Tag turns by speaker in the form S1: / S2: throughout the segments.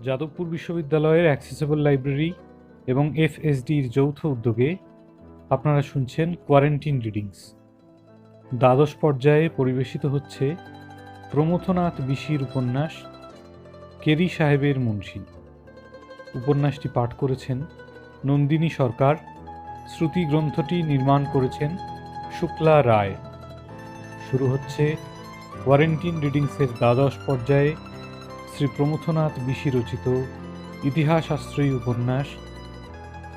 S1: যাদবপুর বিশ্ববিদ্যালয়ের accessible library এবং এফএসডির যৌথ উদ্যোগে আপনারা শুনছেন কোয়ারেন্টিন রিডিংস। দ্বাদশ পর্যায়ে পরিবেশিত হচ্ছে প্রমথনাথ বিশির উপন্যাস কেরি সাহেবের মুন্সি। উপন্যাসটি পাঠ করেছেন নন্দিনী সরকার। শ্রুতি গ্রন্থটি নির্মাণ করেছেন শুক্লা রায়। শুরু হচ্ছে কোয়ারেন্টিন রিডিংসের দ্বাদশ পর্যায়ে শ্রী প্রমথনাথ বিশি রচিত ইতিহাস আশ্রয়ী উপন্যাস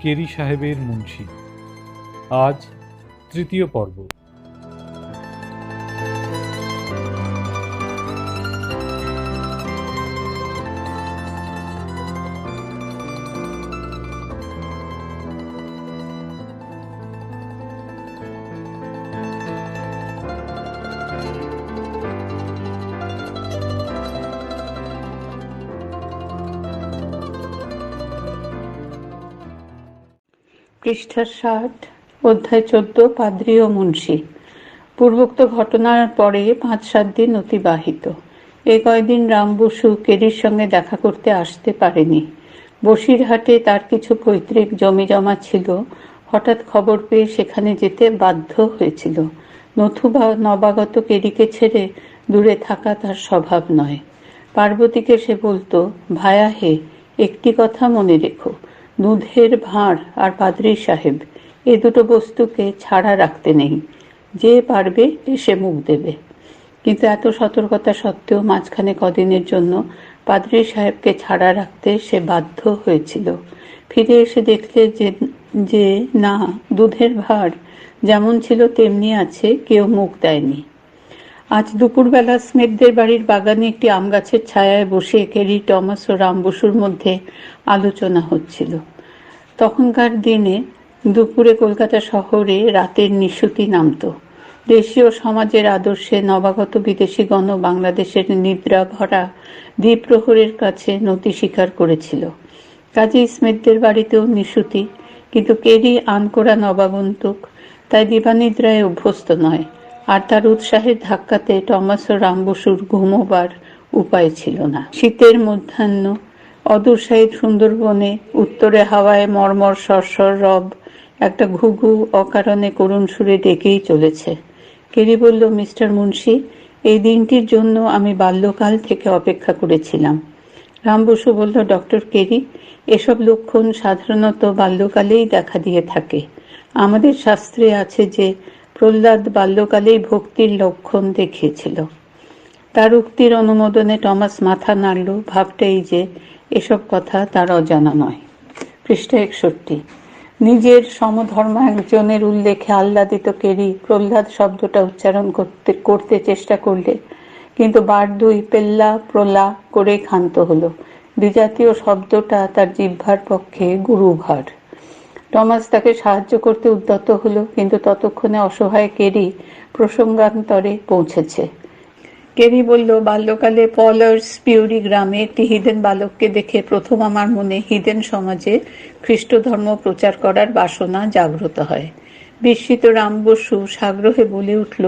S1: কেরি সাহেবের মুন্সি। আজ তৃতীয় পর্ব।
S2: পৃষ্ঠা ৬০, অধ্যায় ১৪, পাদ্রী ও মুন্সি। পূর্বোক্ত ঘটনার পরে ৫-৭ দিন অতিবাহিত। এ কয়দিন রাম বসু কেরির সঙ্গে দেখা করতে আসতে পারেনি। বসিরহাটে তার কিছু পৈতৃক জমি জমা ছিল। হঠাৎ খবর পেয়ে সেখানে যেতে বাধ্য হয়েছিল। নথুবা নবাগত কেরিকে ছেড়ে দূরে থাকা তার স্বভাব নয়। পার্বতীকে সে বলতো, ভায়া হে, একটি কথা মনে রেখো, দুধের ভাঁড় আর পাদ্রী সাহেব, এ দুটো বস্তুকে ছাড়া রাখতে নেই। যে পারবে এসে মুখ দেবে। কিন্তু এত সতর্কতা সত্ত্বেও মাঝখানে কদিনের জন্য পাদ্রী সাহেবকে ছাড়া রাখতে সে বাধ্য হয়েছিল। ফিরে এসে দেখলে যে না, দুধের ভাঁড় যেমন ছিল তেমনি আছে, কেউ মুখ দেয়নি। আজ দুপুরবেলা স্মিথদের বাড়ির বাগানে একটি আম গাছের ছায়ায় বসে কেরি, টমাস ও রাম বসুর মধ্যে আলোচনা হচ্ছিল। তখনকার দিনে দুপুরে কলকাতা শহরে রাতের নিশুতি নামত। দেশীয় সমাজের আদর্শে নবাগত বিদেশিগণ বাংলাদেশের নিদ্রা ভরা দ্বিপ্রহরের কাছে নতি স্বীকার করেছিল। কাজী স্মিথদের বাড়িতেও নিশুতি, কিন্তু কেরি আনকোড়া নবাগন্তুক, তাই দিবানিদ্রায় অভ্যস্ত নয়। আর তার উৎসাহের ধাক্কাতে টমাস ও রাম বসুর ঘুমোবার উপায় ছিল না। শীতের মধ্যাহ্ন, অদূরসাহিত সুন্দরবনে উত্তরে হাওয়ায় মর্মর সরসর রব একটা ঘুঘু অকারণে করুণ সুরে ডেকেই চলেছে। কেরি বলল, মিস্টার মুন্সি, এই দিনটির জন্য আমি বাল্যকাল থেকে অপেক্ষা করেছিলাম। রাম বসু বলল, ডক্টর কেরি, এসব লক্ষণ সাধারণত বাল্যকালেই দেখা দিয়ে থাকে। আমাদের শাস্ত্রে আছে যে প্রহ্লাদ বাল্যকালেই ভক্তির লক্ষণ দেখিয়েছিল। তার উক্তির অনুমোদনে টমাস মাথা নাড়ল। ভাবটা এই যে এসব কথা তার অজানা নয়। পৃষ্ঠা ৬১। নিজের সমধর্ম একজনের উল্লেখে আহ্লাদিত কেরি প্রহ্লাদ শব্দটা উচ্চারণ করতে চেষ্টা করলে, কিন্তু বার দুই পেল্লা প্রলা করে ক্ষান্ত হলো। বিজাতীয় শব্দটা তার জিহ্বার পক্ষে গুরুভার। টমাস তাকে সাহায্য করতে উদ্যত হলো, কিন্তু ততক্ষণে অসহায় কেরি প্রসঙ্গান্তরে পৌঁছেছে। কেরি বলল, বাল্যকালে পলার্স পিউরি গ্রামে একটি হিদেন বালককে দেখে প্রথম আমার মনে হিদেন সমাজে খ্রিস্ট ধর্ম প্রচার করার বাসনা জাগ্রত হয়। বিস্মিত রাম বসু সাগ্রহে বলে উঠল,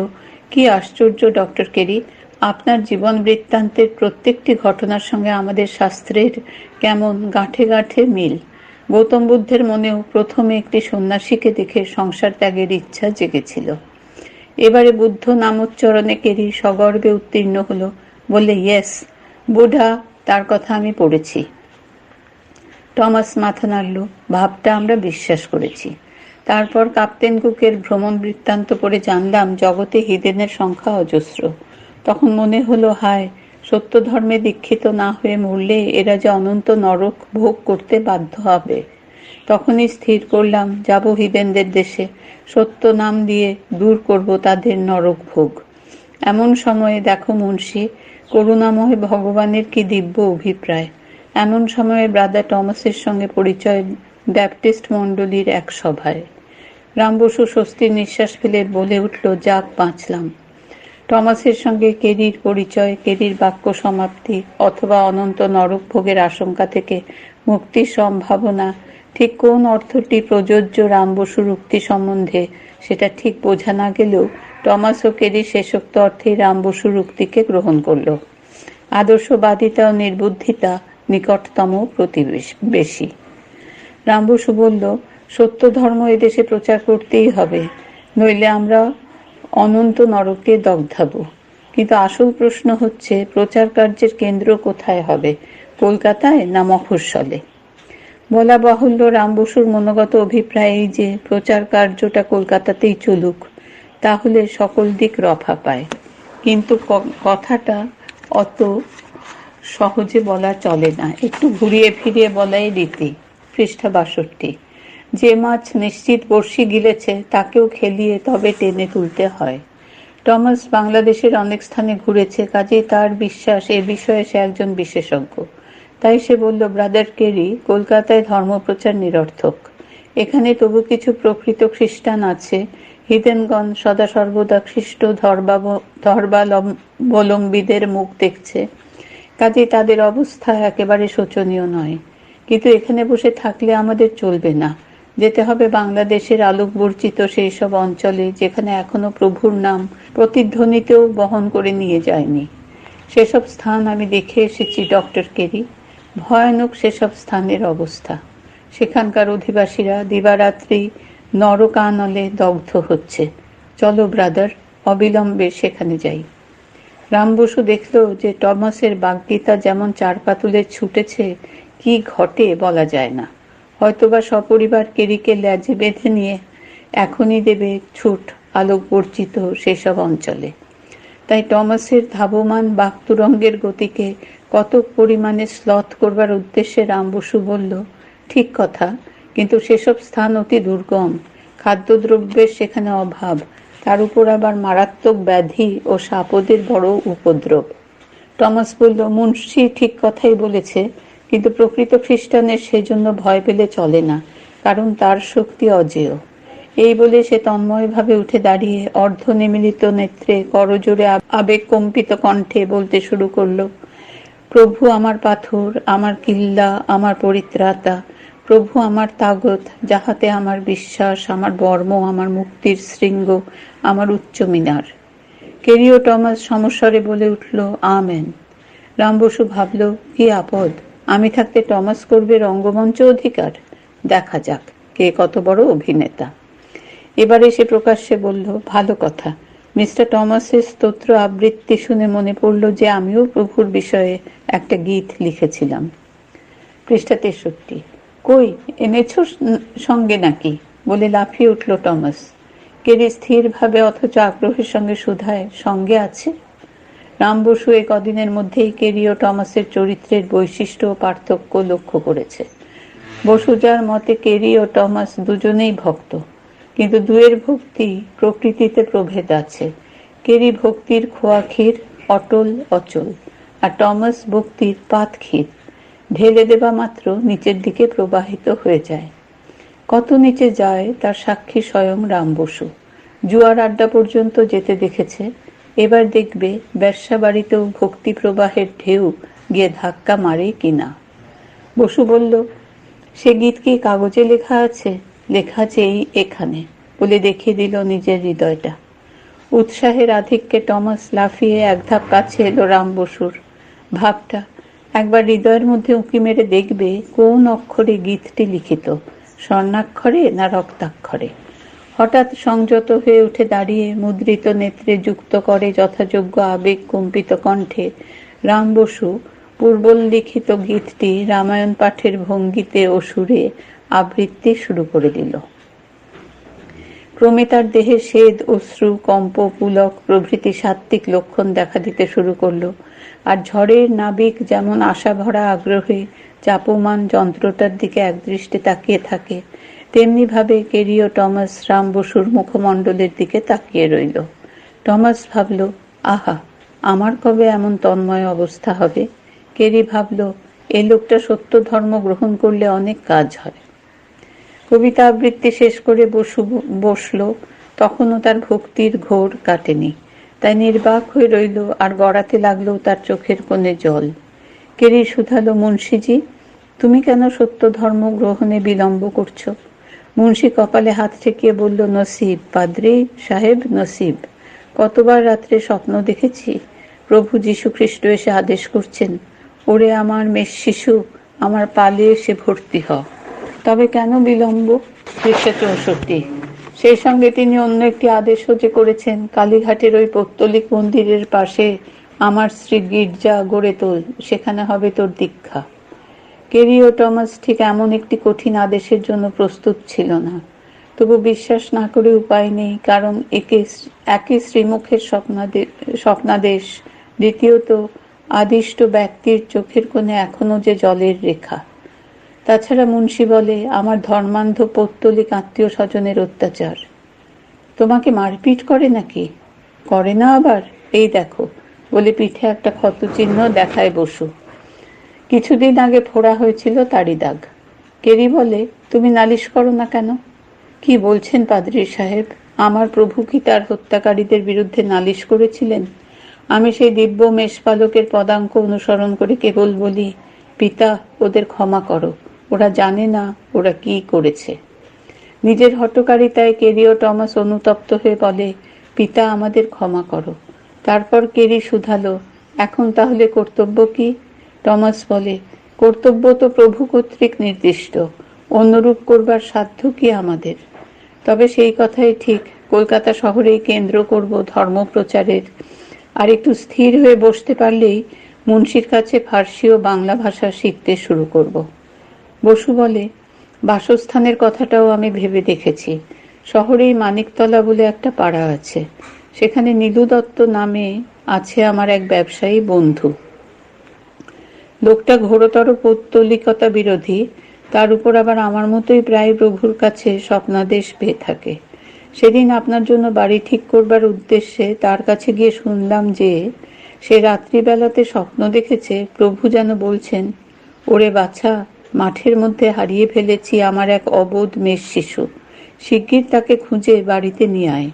S2: কি আশ্চর্য ডক্টর কেরি, আপনার জীবন বৃত্তান্তের প্রত্যেকটি ঘটনার সঙ্গে আমাদের শাস্ত্রের কেমন গাঁঠে গাঁঠে মিল। গৌতম বুদ্ধের মনেও প্রথমে একটি সন্ন্যাসীকে দেখে সংসার ত্যাগের ইচ্ছা জেগেছিল। এবারে বুদ্ধ নামোচ্চারণে কেরি সগর্বে উত্তীর্ণ হলো, বললে, ইয়েস, বুদ্ধা, তার কথা আমি পড়েছি। টমাস মাথা নাড়ল। ভাবটা আমরা বিশ্বাস করেছি। তারপর কাপ্তেন কুকের ভ্রমণ বৃত্তান্ত পড়ে জানলাম জগতে হিদেনের সংখ্যা অজস্র। তখন মনে হলো, হায়, সত্য ধর্মে দীক্ষিত না হয়ে মরলে এরা যে অনন্ত নরক ভোগ করতে বাধ্য হবে। তখনই স্থির করলাম, যাব হিদেনদের দেশে, সত্য নাম দিয়ে দূর করব তাদের নরক ভোগ। এমন সময়ে দেখো মুন্সি, করুণাময় ভগবানের কি দিব্য অভিপ্রায়। এমন সময়ে ব্রাদার টমাসের সঙ্গে পরিচয় ব্যাপটিস্ট মণ্ডলীর এক সভায়। রাম বসু স্বস্তির নিঃশ্বাস ফেলে বলে উঠল, যাক, বাঁচলাম। টমাসের সঙ্গে কেরির পরিচয়, কেরির বাক্য সমাপ্তি অথবা অনন্ত নরক ভোগের আশঙ্কা থেকে মুক্তির সম্ভাবনা, ঠিক কোন অর্থটি প্রযোজ্য রাম বসুর উক্তি সম্বন্ধে সেটা ঠিক বোঝা না গেলেও টমাস ও কেরি শেষোক্ত অর্থেই রাম বসুর উক্তিকে গ্রহণ করল। আদর্শবাদিতা ও নির্বুদ্ধিতা নিকটতম প্রতিবেশী। রাম বসু বলল, সত্য ধর্ম এদেশে প্রচার করতেই হবে, নইলে আমরা অনন্ত নরকে দগ্ধাবো। কিন্তু আসল প্রশ্ন হচ্ছে, প্রচার কার্যের কেন্দ্র কোথায় হবে, কলকাতায় না মফস্বলে? বলা বাহুল্য, রাম বসুর মনোগত অভিপ্রায় এই যে প্রচার কার্যটা কলকাতাতেই চলুক, তাহলে সকল দিক রফা পায়। কিন্তু কথাটা অত সহজে বলা চলে না, একটু ঘুরিয়ে ফিরিয়ে বলাই রীতি। পৃষ্ঠা 62। যে মাছ নিশ্চিত বড়শি গিলেছে তাকেও খেলিয়ে তবে টেনে তুলতে হয়। টমাস বাংলাদেশের অনেক স্থানে ঘুরেছে, কাজেই তার বিশ্বাস এ বিষয়ে সে একজন বিশেষজ্ঞ। তাই সে বলল, ব্রাদার কেরি, কলকাতায় ধর্মপ্রচার নিরর্থক। এখানে তবু কিছু প্রকৃত খ্রিস্টান আছে, হিদেনগণ সদা সর্বদা খ্রিস্ট ধর্মাবলম্বীদের মুখ দেখছে, কাজেই তাদের অবস্থা একেবারে শোচনীয় নয়। কিন্তু এখানে বসে থাকলে আমাদের চলবে না, যেতে হবে বাংলাদেশের আলোকবর্জিত সেই সব অঞ্চলে যেখানে এখনো প্রভুর নাম প্রতিধ্বনিতেও বহন করে নিয়ে যায়নি। সেসব স্থান আমি দেখে এসেছি ডক্টর কেরি, ভয়ানক সেসব স্থানের অবস্থা। সেখানকার অধিবাসীরা দিবারাত্রি নরকানলে দগ্ধ হচ্ছে। চলো ব্রাদার, অবিলম্বে সেখানে যাই। রাম বসু দেখল যে টমাসের বাগ্মিতা যেমন চারপাতুলে ছুটেছে, কি ঘটে বলা যায় না। হয়তোবা সপরিবার কেরিকে ল্যাজে বেঁধে নিয়ে এখনই দেবে ছুট আলোকবর্জিত সেসব অঞ্চলে। তাই টমাসের ধাবমান বাকতুরঙ্গের গতিকে কত পরিমাণে শ্লথ করবার উদ্দেশ্যে রাম বসু বলল, ঠিক কথা, কিন্তু সেসব স্থান অতি দুর্গম, খাদ্যদ্রব্যের সেখানে অভাব, তার উপর আবার মারাত্মক ব্যাধি ও সাপদের বড় উপদ্রব। টমাস বলল, মুন্সি ঠিক কথাই বলেছে, কিন্তু প্রকৃত খ্রিস্টানের সেজন্য ভয় পেলে চলে না, কারণ তার শক্তি অজেয়। এই বলে সে তন্ময়ভাবে উঠে দাঁড়িয়ে অর্ধনিমীলিত নেত্রে করজোড়ে আবেগকম্পিত কণ্ঠে বলতে শুরু করল, প্রভু আমার পাথর, আমার কিল্লা, আমার পরিত্রাতা, প্রভু আমার তাগত, যাহাতে আমার বিশ্বাস, আমার বর্ম, আমার মুক্তির শৃঙ্গ, আমার উচ্চ মিনার। কেরি ও টমাস সমস্বরে বলে উঠল, আমেন। রাম বসু ভাবল, কি আপদ, আমি থাকতে টমাস করবে রঙ্গমঞ্চ অধিকার? দেখা যাক কে কত বড় অভিনেতা। এবারে সে প্রকাশ্যে বলল, ভালো কথা, মিস্টার টমাসের স্তোত্র আবৃত্তি শুনে মনে পড়ল যে আমিও প্রভুর বিষয়ে একটা গীত লিখেছিলাম। পৃষ্ঠা 63। কই, এনেছো সঙ্গে নাকি? বলে লাফিয়ে উঠল টমাস। কেরি স্থিরভাবে অথচ আগ্রহের সঙ্গে শুধায়, সঙ্গে আছে? রাম বসু এ কদিনের মধ্যেই কেরি ও টমাসের চরিত্রের বৈশিষ্ট্য ও পার্থক্য লক্ষ্য করেছে। বসু যার মতে কেরি ও টমাস দুজনেই ভক্ত, কিন্তু দুয়ের ভক্তি প্রকৃতিতে প্রভেদ আছে। কেরি ভক্তির খোয়াক্ষীর, অটল অচল, আর টমাস ভক্তির পাতক্ষীর, ঢেলে দেবা মাত্র নিচের দিকে প্রবাহিত হয়ে যায়। কত নিচে যায় তার সাক্ষী স্বয়ং রাম বসু। জুয়ার আড্ডা পর্যন্ত যেতে দেখেছে, এবার দেখবে ব্যবসা বাড়িতেও ভক্তি প্রবাহের ঢেউ গিয়ে ধাক্কা মারে কিনা। বসু বলল, সে গীত কি কাগজে লেখা আছে? লেখা আছে এই এখানে, বলে দেখিয়ে দিল নিজের হৃদয়টা। উৎসাহের আধিক্যে টমাস লাফিয়ে এক ধাপ কাছে এলো রাম বসুর। ভাবটা একবার হৃদয়ের মধ্যে উঁকি মেরে দেখবে কোন অক্ষরে গীতটি লিখিত, স্বর্ণাক্ষরে না রক্তাক্ষরে। হঠাৎ সংযত হয়ে উঠে দাঁড়িয়ে মুদ্রিত নেত্রে যুক্ত করে যথাযোগ্য আবেগ কম্পিত কণ্ঠে রাম বসু পূর্বলিখিত গীতটি রামায়ণ পাঠের ভঙ্গিতে ও সুরে আবৃত্তি শুরু করে দিল। ক্রমে তার দেহে স্বেদ, অশ্রু, কম্প, পুলক প্রভৃতি সাত্ত্বিক লক্ষণ দেখা দিতে শুরু করলো, আর ঝড়ের নাবিক যেমন আশা ভরা আগ্রহে চাপমান যন্ত্রটার দিকে একদৃষ্টে তাকিয়ে থাকে, তেমনি ভাবে কেরি ও টমাস রাম বসুর মুখমণ্ডলের দিকে তাকিয়ে রইল। টমাস ভাবল, আহা, আমার কবে এমন তন্ময় অবস্থা হবে? কেরি ভাবল, এ লোকটা সত্য ধর্ম গ্রহণ করলে অনেক কাজ হয়। কবিতা আবৃত্তি শেষ করে বসল, তখনও তার ভক্তির ঘোর কাটেনি, তাই নির্বাক হয়ে রইল, আর গড়াতে লাগলো তার চোখের কোণে জল। কেরি শুধালো, মুন্সিজি, তুমি কেন সত্য ধর্ম গ্রহণে বিলম্ব করছো? মুন্সি কপালে হাত ঠেকিয়ে বলল, নসিব পাদ্রী সাহেব, নসিব। কতবার রাত্রে স্বপ্ন দেখেছি প্রভু যীশু খ্রিস্ট এসে আদেশ করছেন, ওরে আমার মেষ শিশু, আমার পালে এসে ভর্তি হ। তবে কেন বিলম্ব? পৃষ্ঠা 64। সেই সঙ্গে তিনি অন্য একটি আদেশও যে করেছেন, কালীঘাটের ওই পৌত্তলিক মন্দিরের পাশে আমার স্ত্রী গির্জা গড়ে তোল, সেখানে হবে তোর দীক্ষা। কেরি ও টমাস ঠিক এমন একটি কঠিন আদেশের জন্য প্রস্তুত ছিল না, তবু বিশ্বাস না করে উপায় নেই, কারণ একই শ্রীমুখের স্বপ্নাদেশ, দ্বিতীয়ত আদিষ্ট ব্যক্তির চোখের কোণে এখনো যে জলের রেখা। তাছাড়া মুন্সি বলে আমার ধর্মান্ধ পৌত্তলিক আত্মীয় স্বজনের অত্যাচার। তোমাকে মারপিট করে নাকি? করে না আবার? এই দেখো, বলে পিঠে একটা ক্ষতচিহ্ন দেখায় বসু। কিছুদিন আগে ফোড়া হয়েছিল তারই দাগ। কেরি বলে, তুমি নালিশ করো না কেন? কি বলছেন পাদ্রী সাহেব? আমার প্রভু কি তার হত্যাকারীদের বিরুদ্ধে নালিশ করেছিলেন? আমি সেই দিব্য মেষপালকের পদাঙ্ক অনুসরণ করে কেবল বলি, পিতা, ওদের ক্ষমা করো, ওরা জানে না ওরা কি করেছে। নিজের হঠকারিতায় কেরি ও টমাস অনুতপ্ত হয়ে বলে, পিতা, আমাদের ক্ষমা করো। তারপর কেরি শুধালো, এখন তাহলে কর্তব্য কি? টমাস বলে, কর্তব্য তো প্রভু কর্তৃক নির্দিষ্ট, অন্যরূপ করবার সাধ্য কি আমাদের? তবে সেই কথাই ঠিক, কলকাতা শহরেই কেন্দ্র করব ধর্মপ্রচারের, আর একটু স্থির হয়ে বসতে পারলেই মুন্সির কাছে ফার্সি ও বাংলা ভাষা শিখতে শুরু করব। বসু বলে, বাসস্থানের কথাটাও আমি ভেবে দেখেছি। শহরেই মানিকতলা বলে একটা পাড়া আছে, সেখানে নীলু দত্ত নামে আছে আমার এক ব্যবসায়ী বন্ধু। লোকটা ঘোরতর পৌত্তলিকতা বিরোধী, তার উপর আবার আমার মতোই প্রায় প্রভুর কাছে স্বপ্নাদেশ পেয়ে থাকে। সেদিন আপনার জন্য বাড়ি ঠিক করবার উদ্দেশ্যে তার কাছে গিয়ে শুনলাম যে সে রাত্রিবেলাতে স্বপ্ন দেখেছে প্রভু যেন বলছেন, ওরে বাছা, মাঠের মধ্যে হারিয়ে ফেলেছি আমার এক অবোধ মেষ শিশু, শিগগির তাকে খুঁজে বাড়িতে নিয়ে আয়।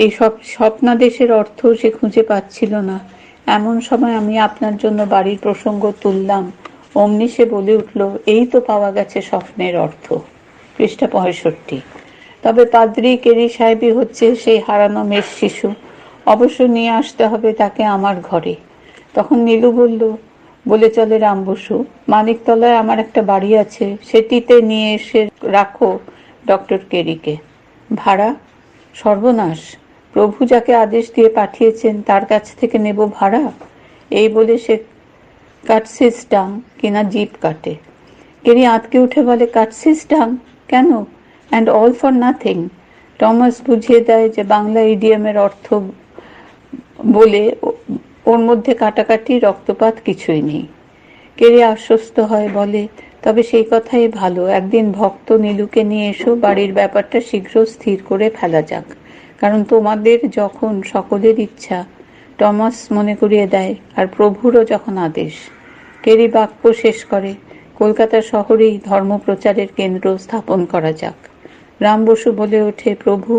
S2: এই সব স্বপ্নাদেশের অর্থ সে খুঁজে পাচ্ছিল না। এমন সময় আমি আপনার জন্য বাড়ির প্রসঙ্গ তুললাম, অমনি সে বলে উঠল, এই তো পাওয়া গেছে স্বপ্নের অর্থ। পৃষ্ঠা 65। তবে পাদ্রী কেরি সাহেবই হচ্ছে সেই হারানো মেষ শিশু, অবশ্য নিয়ে আসতে হবে তাকে আমার ঘরে। তখন নীলু বলে চলে রাম বসু, মানিকতলায় আমার একটা বাড়ি আছে, সেটিতে নিয়ে এসে রাখো ডক্টর কেরিকে। ভাড়া? সর্বনাশ, প্রভু যাকে আদেশ দিয়ে পাঠিয়েছেন তার কাছ থেকে নেব ভাড়া? এই বলে সে কাটসিস ডাং কিনা জিপ কাটে। কেরি আঁতকে উঠে বলে, কাটসিস ডাং কেন? And all for nothing. Thomas বুঝিয়ে দেয় যে বাংলা ইডিয়ামের অর্থ বলে ওর মধ্যে কাটাকাটি রক্তপাত কিছুই নেই। কেরি আশ্বস্ত হয়, বলে, তবে সেই কথাই ভালো, একদিন ভক্ত নীলুকে নিয়ে এসো, বাড়ির ব্যাপারটা শীঘ্র স্থির করে ফেলা যাক, কারণ তোমাদের যখন সকলের ইচ্ছা, টমাস মনে করিয়ে দেয়, আর প্রভুরও যখন আদেশ। কেরি বাক্য শেষ করে, কলকাতা শহরেই ধর্মপ্রচারের কেন্দ্র স্থাপন করা যাক। রাম বসু বলে ওঠে, প্রভু,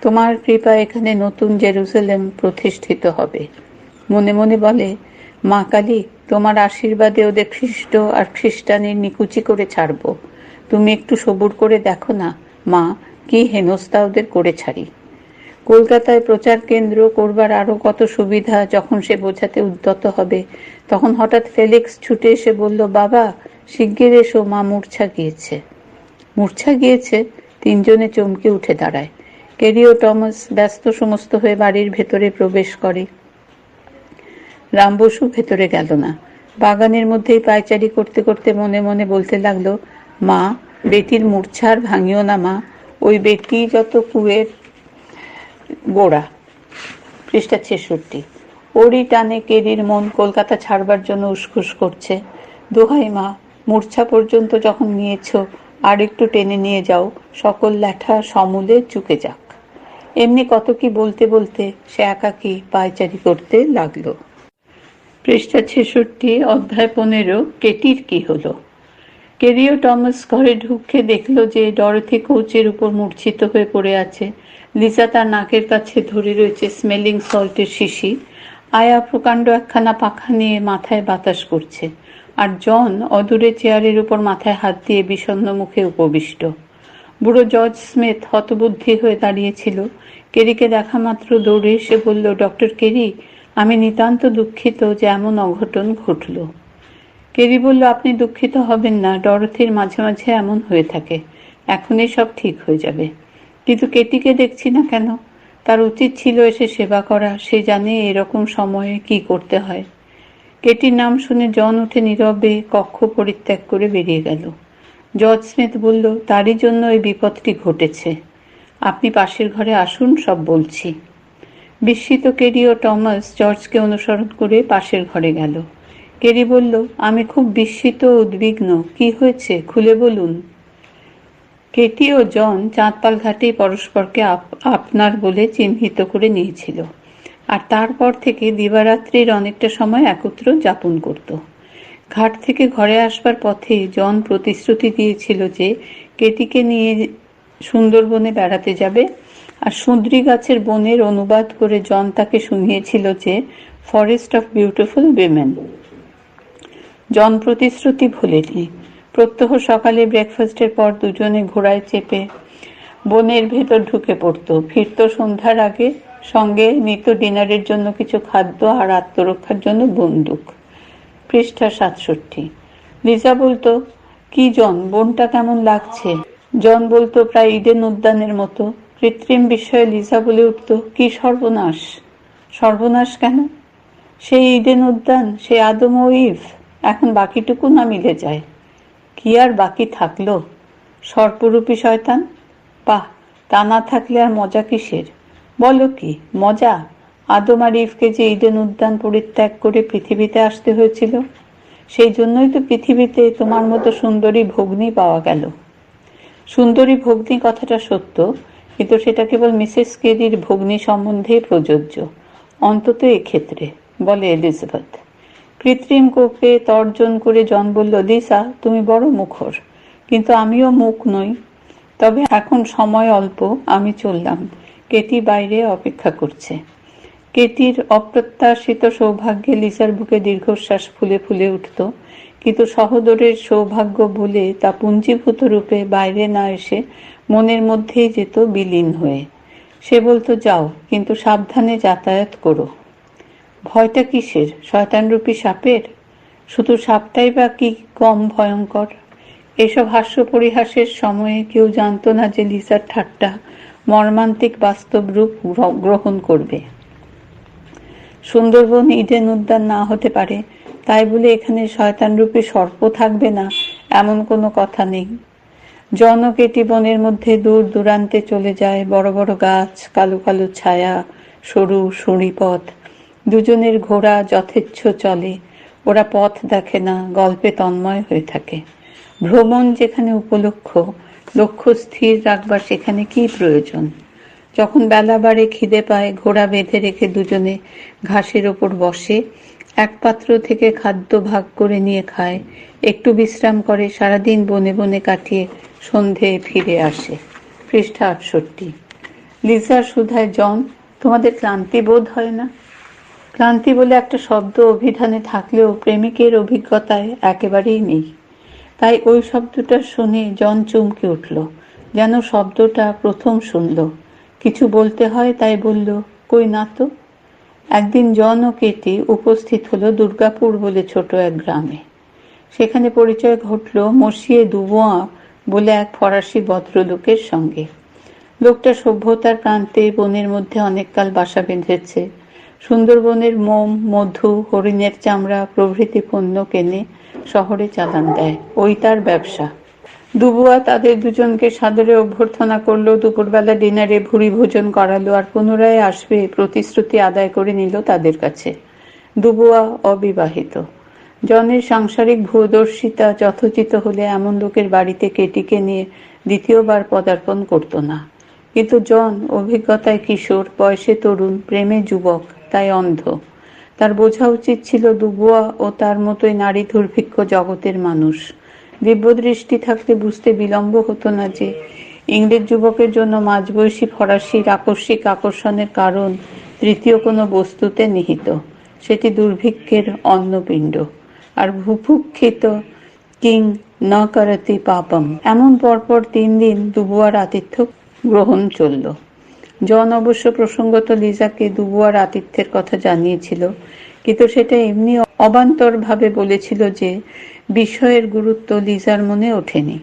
S2: তোমার কৃপা এখানে নতুন জেরুজালেম প্রতিষ্ঠিত হবে। মনে মনে বলে, মা কালী, তোমার আশীর্বাদে ওদের খ্রিস্ট আর খ্রিস্টানের নিকুচি করে ছাড়ব। তুমি একটু সবুর করে দেখো না মা, কি হেনস্থা ওদের করে ছাড়ি। কলকাতায় প্রচার কেন্দ্র করবার আরো কত সুবিধা যখন সে বোঝাতে উদ্যত হবে, তখন হঠাৎ ফেলিক্স ছুটে এসে বলল, বাবা, শিগগির এসো, মা মূর্ছা গিয়েছে। মূর্ছা গিয়েছে? তিনজনে চমকে উঠে দাঁড়ায়। কেরি ও টমাস ব্যস্ত সমস্ত হয়ে বাড়ির ভেতরে প্রবেশ করে। রাম বসু ভেতরে গেল না, বাগানের মধ্যেই পায়চারি করতে করতে মনে মনে বলতে লাগলো, মা, বেটির মূর্ছার ভাঙিও না মা, ওই বেটি যত কুয়ের গোড়া। পৃষ্ঠা 66। ওরই টানে কেরির মন কলকাতা ছাড়বার জন্য উসখুস করছে। দোহাই মা, মূর্ছা পর্যন্ত যখন নিয়েছ, আর একটু টেনে নিয়ে যাও, সকল ল্যাঠা সমূলে চুকে যাক। এমনি কত কি বলতে বলতে সে একাকী পায়চারি করতে লাগলো। পৃষ্ঠা 66, অধ্যায় 15, কেটির কি হলো। কেরি ও টমাস ঘরে ঢুকে দেখলো যে ডরথি কোচের উপর মূর্ছিত হয়ে পড়ে আছে। লিজা তার নাকের কাছে ধরে রয়েছে স্মেলিং সল্টের শিশি। আয়া প্রকাণ্ড একখানা পাখা নিয়ে মাথায় বাতাস করছে, আর জন অদূরে চেয়ারের উপর মাথায় হাত দিয়ে বিষণ্ণ মুখে উপবিষ্ট। বুড়ো জর্জ স্মিথ হতবুদ্ধি হয়ে দাঁড়িয়েছিল। কেরিকে দেখা মাত্র দৌড়ে এসে বলল, ডক্টর কেরি, আমি নিতান্ত দুঃখিত যে এমন অঘটন ঘটল। কেরি বলল, আপনি দুঃখিত হবেন না, ডরথির মাঝে মাঝে এমন হয়ে থাকে, এখনই সব ঠিক হয়ে যাবে। কিন্তু কেটিকে দেখছি না কেন? তার উচিত ছিল এসে সেবা করা, সে জানে এরকম সময়ে কি করতে হয়। কেটির নাম শুনে জন উঠে নীরবে কক্ষ পরিত্যাগ করে বেরিয়ে গেল। জর্জ স্মিথ বলল, তারই জন্য এই বিপদটি ঘটেছে। আপনি পাশের ঘরে আসুন, সব বলছি। বিস্মিত কেরি ও টমাস জর্জকে অনুসরণ করে পাশের ঘরে গেল। কেরি বলল, আমি খুব বিস্মিত ও উদ্বিগ্ন। কি হয়েছে, খুলে বলুন। কেটি ও জন চাঁদপাল ঘাটেই পরস্পরকে আপনার বলে চিহ্নিত করে নিয়েছিল, আর তারপর থেকে দিবারাত্রির অনেকটা সময় একত্র যাপন করত। ঘাট থেকে ঘরে আসবার পথে জন প্রতিশ্রুতি দিয়েছিল যে কেটিকে নিয়ে সুন্দরবনে বেড়াতে যাবে, আর সুন্দরী গাছের বনের অনুবাদ করে জন তাকে শুনিয়েছিল যে ফরেস্ট অফ বিউটিফুল উইমেন। জন প্রতিশ্রুতি ভুলেনি। প্রত্যহ সকালে ব্রেকফাস্টের পর দুজনে ঘোড়ায় চেপে বনের ভেতর ঢুকে পড়ত, ফিরত সন্ধ্যার আগে, সঙ্গে নিত ডিনারের জন্য কিছু খাদ্য আর আত্মরক্ষার জন্য বন্দুক। পৃষ্ঠা 67। লিজা বলতো, কি জন, বনটা কেমন লাগছে? জন বলতো, প্রায় ইডেন উদ্যানের মতো। কৃত্রিম বিস্ময়ে লিজা বলে উঠত, কি সর্বনাশ! সর্বনাশ কেন? সেই ইডেন উদ্যান, সেই আদম ও ইভ, এখন বাকিটুকু না মিলে যায়। কি আর বাকি থাকলো? সর্পরূপী শয়তান? বাহ, তা না থাকলে আর মজা কিসের? বলো কি মজা? আদম আর ইভকে যে ইডেন উদ্যান পরিত্যাগ করে পৃথিবীতে আসতে হয়েছিল, সেই জন্যই তো পৃথিবীতে তোমার মতো সুন্দরী ভগ্নী পাওয়া গেল। সুন্দরী ভগ্নী কথাটা সত্য, কিন্তু সেটা কেবল মিসেস কেরির ভগ্নী সম্বন্ধেই প্রযোজ্য, অন্তত এক্ষেত্রে, বলে এলিজাবেথ। কৃত্রিম কোপে তর্জন করে জন বলল, লিসা, তুমি বড় মুখর, কিন্তু আমিও মুখ নই। তবে এখন সময় অল্প, আমি চললাম। কেটি বাইরে অপেক্ষা করছে। কেটির অপ্রত্যাশিত সৌভাগ্যে লিসার বুকে দীর্ঘশ্বাস ফুলে ফুলে উঠত, কিন্তু সহোদরের সৌভাগ্য বলে তা পুঞ্জীভূত রূপে বাইরে না এসে মনের মধ্যেই যেত বিলীন হয়ে। সে বলতো, যাও, কিন্তু সাবধানে যাতায়াত করো। ভয়টা কিসের? শয়তানরূপী সাপের? শুধু সাপটাই বা কি কম ভয়ঙ্কর? এসব হাস্য পরিহাসের সময়ে কেউ জানত না যে লিসার ঠাট্টা মর্মান্তিক বাস্তব রূপ গ্রহণ করবে। সুন্দরবন ইডেন উদ্যান না হতে পারে, তাই বলে এখানে শয়তানরূপী সর্প থাকবে না এমন কোনো কথা নেই। জন ও কেটি বনের মধ্যে দূর দূরান্তে চলে যায়, বড় বড় গাছ, কালো কালো ছায়া, সরু সুঁড়ি পথ। দুজনের ঘোড়া যথেচ্ছ চলে, ওরা পথ দেখে না, গল্পে তন্ময় হয়ে থাকে। ভ্রমণ যেখানে উপলক্ষ, লক্ষ্য স্থির রাখবার সেখানে কি প্রয়োজন? যখন বেলা বাড়ে, খিদে পায়, ঘোড়া বেঁধে রেখে দুজনে ঘাসের ওপর বসে, এক পাত্র থেকে খাদ্য ভাগ করে নিয়ে খায়, একটু বিশ্রাম করে, সারাদিন বনে বনে কাটিয়ে সন্ধে ফিরে আসে। পৃষ্ঠা 68। লিজার সুধায়, জন, তোমাদের ক্লান্তি বোধ হয় না? ক্লান্তি বলে একটা শব্দ অভিধানে থাকলেও প্রেমিকের অভিজ্ঞতায় একেবারেই নেই। তাই ওই শব্দটা শুনে জন চমকে উঠল, যেন শব্দটা প্রথম শুনল। কিছু বলতে হয়, তাই বলল, কই না তো। একদিন জন ও কেটি উপস্থিত হলো দুর্গাপুর বলে ছোট এক গ্রামে। সেখানে পরিচয় ঘটল মসিয়ে দুবোয়া বলে এক ফরাসি ভদ্রলোকের সঙ্গে। লোকটা সভ্যতার প্রান্তে বনের মধ্যে অনেককাল বাসা বেঁধেছে। সুন্দরবনের মোম, মধু, হরিণের চামড়া প্রভৃতি পণ্য কেনে শহরে চালান দেয়, ওই তার ব্যবসা। দুবুয়া তাদের দুজনকে সাদরে অভ্যর্থনা করলো, দুপুরবেলা ডিনারে ভুরি ভোজন করালো, আর পুনরায় আসবে প্রতিশ্রুতি আদায় করে নিল তাদের কাছে। দুবুয়া অবিবাহিত। জনের সাংসারিক ভূদর্শিতা যথোচিত হলে এমন লোকের বাড়িতে কেটিকে নিয়ে দ্বিতীয়বার পদার্পণ করত না। কিন্তু জন অভিজ্ঞতায় কিশোর, বয়সে তরুণ, প্রেমে যুবক, তাই অন্ধ। তার বোঝা উচিত ছিল দুবুয়া ও তার মতোই নারী দুর্ভিক্ষ জগতের মানুষ। দিব্যদৃষ্টি থাকলে বুঝতে বিলম্ব হতো না যে ইংরেজ যুবকের জন্য মাঝবয়সী ফরাসির আকস্মিক আকর্ষণের কারণ তৃতীয় কোনো বস্তুতে নিহিত, সেটি দুর্ভিক্ষের অন্নপিণ্ড। আর ভূভুক্ষিত কিং ন করতি পাপম, এমন পরপর 3 দিন দুবুয়ার আতিথ্য গ্রহণ চলল। জন অবশ্য প্রসঙ্গত লিজাকে দুবুয়ার আতিথ্যের কথা জানিয়েছিল, কিন্তু সেটা এমনি অবান্তর ভাবে বলেছিল যে বিষয়ের গুরুত্ব লিজার মনে ওঠেনি।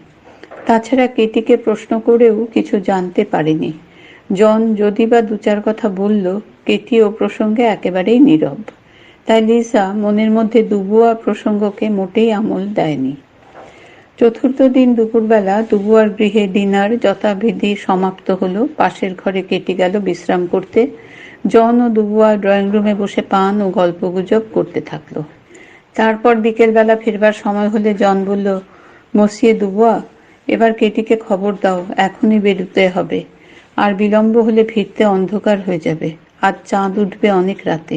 S2: তাছাড়া কেটিকে প্রশ্ন করেও কিছু জানতে পারেনি। জন যদি বা দু চার কথা বলল, কেটি ও প্রসঙ্গে একেবারেই নীরব। তাই লিজা মনের মধ্যে দুবুয়া প্রসঙ্গকে মোটেই আমল দেয়নি। চতুর্থ দিন দুপুরবেলা দুবুয়ার গৃহে ডিনার যথাবিধি সমাপ্ত হলো। পাশের ঘরে কেটে গেল বিশ্রাম করতে। জন ও দুবুয়া ড্রয়িং রুমে বসে পান ও গল্পগুজব করতে থাকলো। তারপর বিকেলবেলা ফিরবার সময় হলে জন বলল, মসিয়ে দুবুয়া, এবার কেটিকে খবর দাও, এখনই বেরোতে হবে। আর বিলম্ব হলে ফিরতে অন্ধকার হয়ে যাবে। আজ চাঁদ উঠবে অনেক রাতে।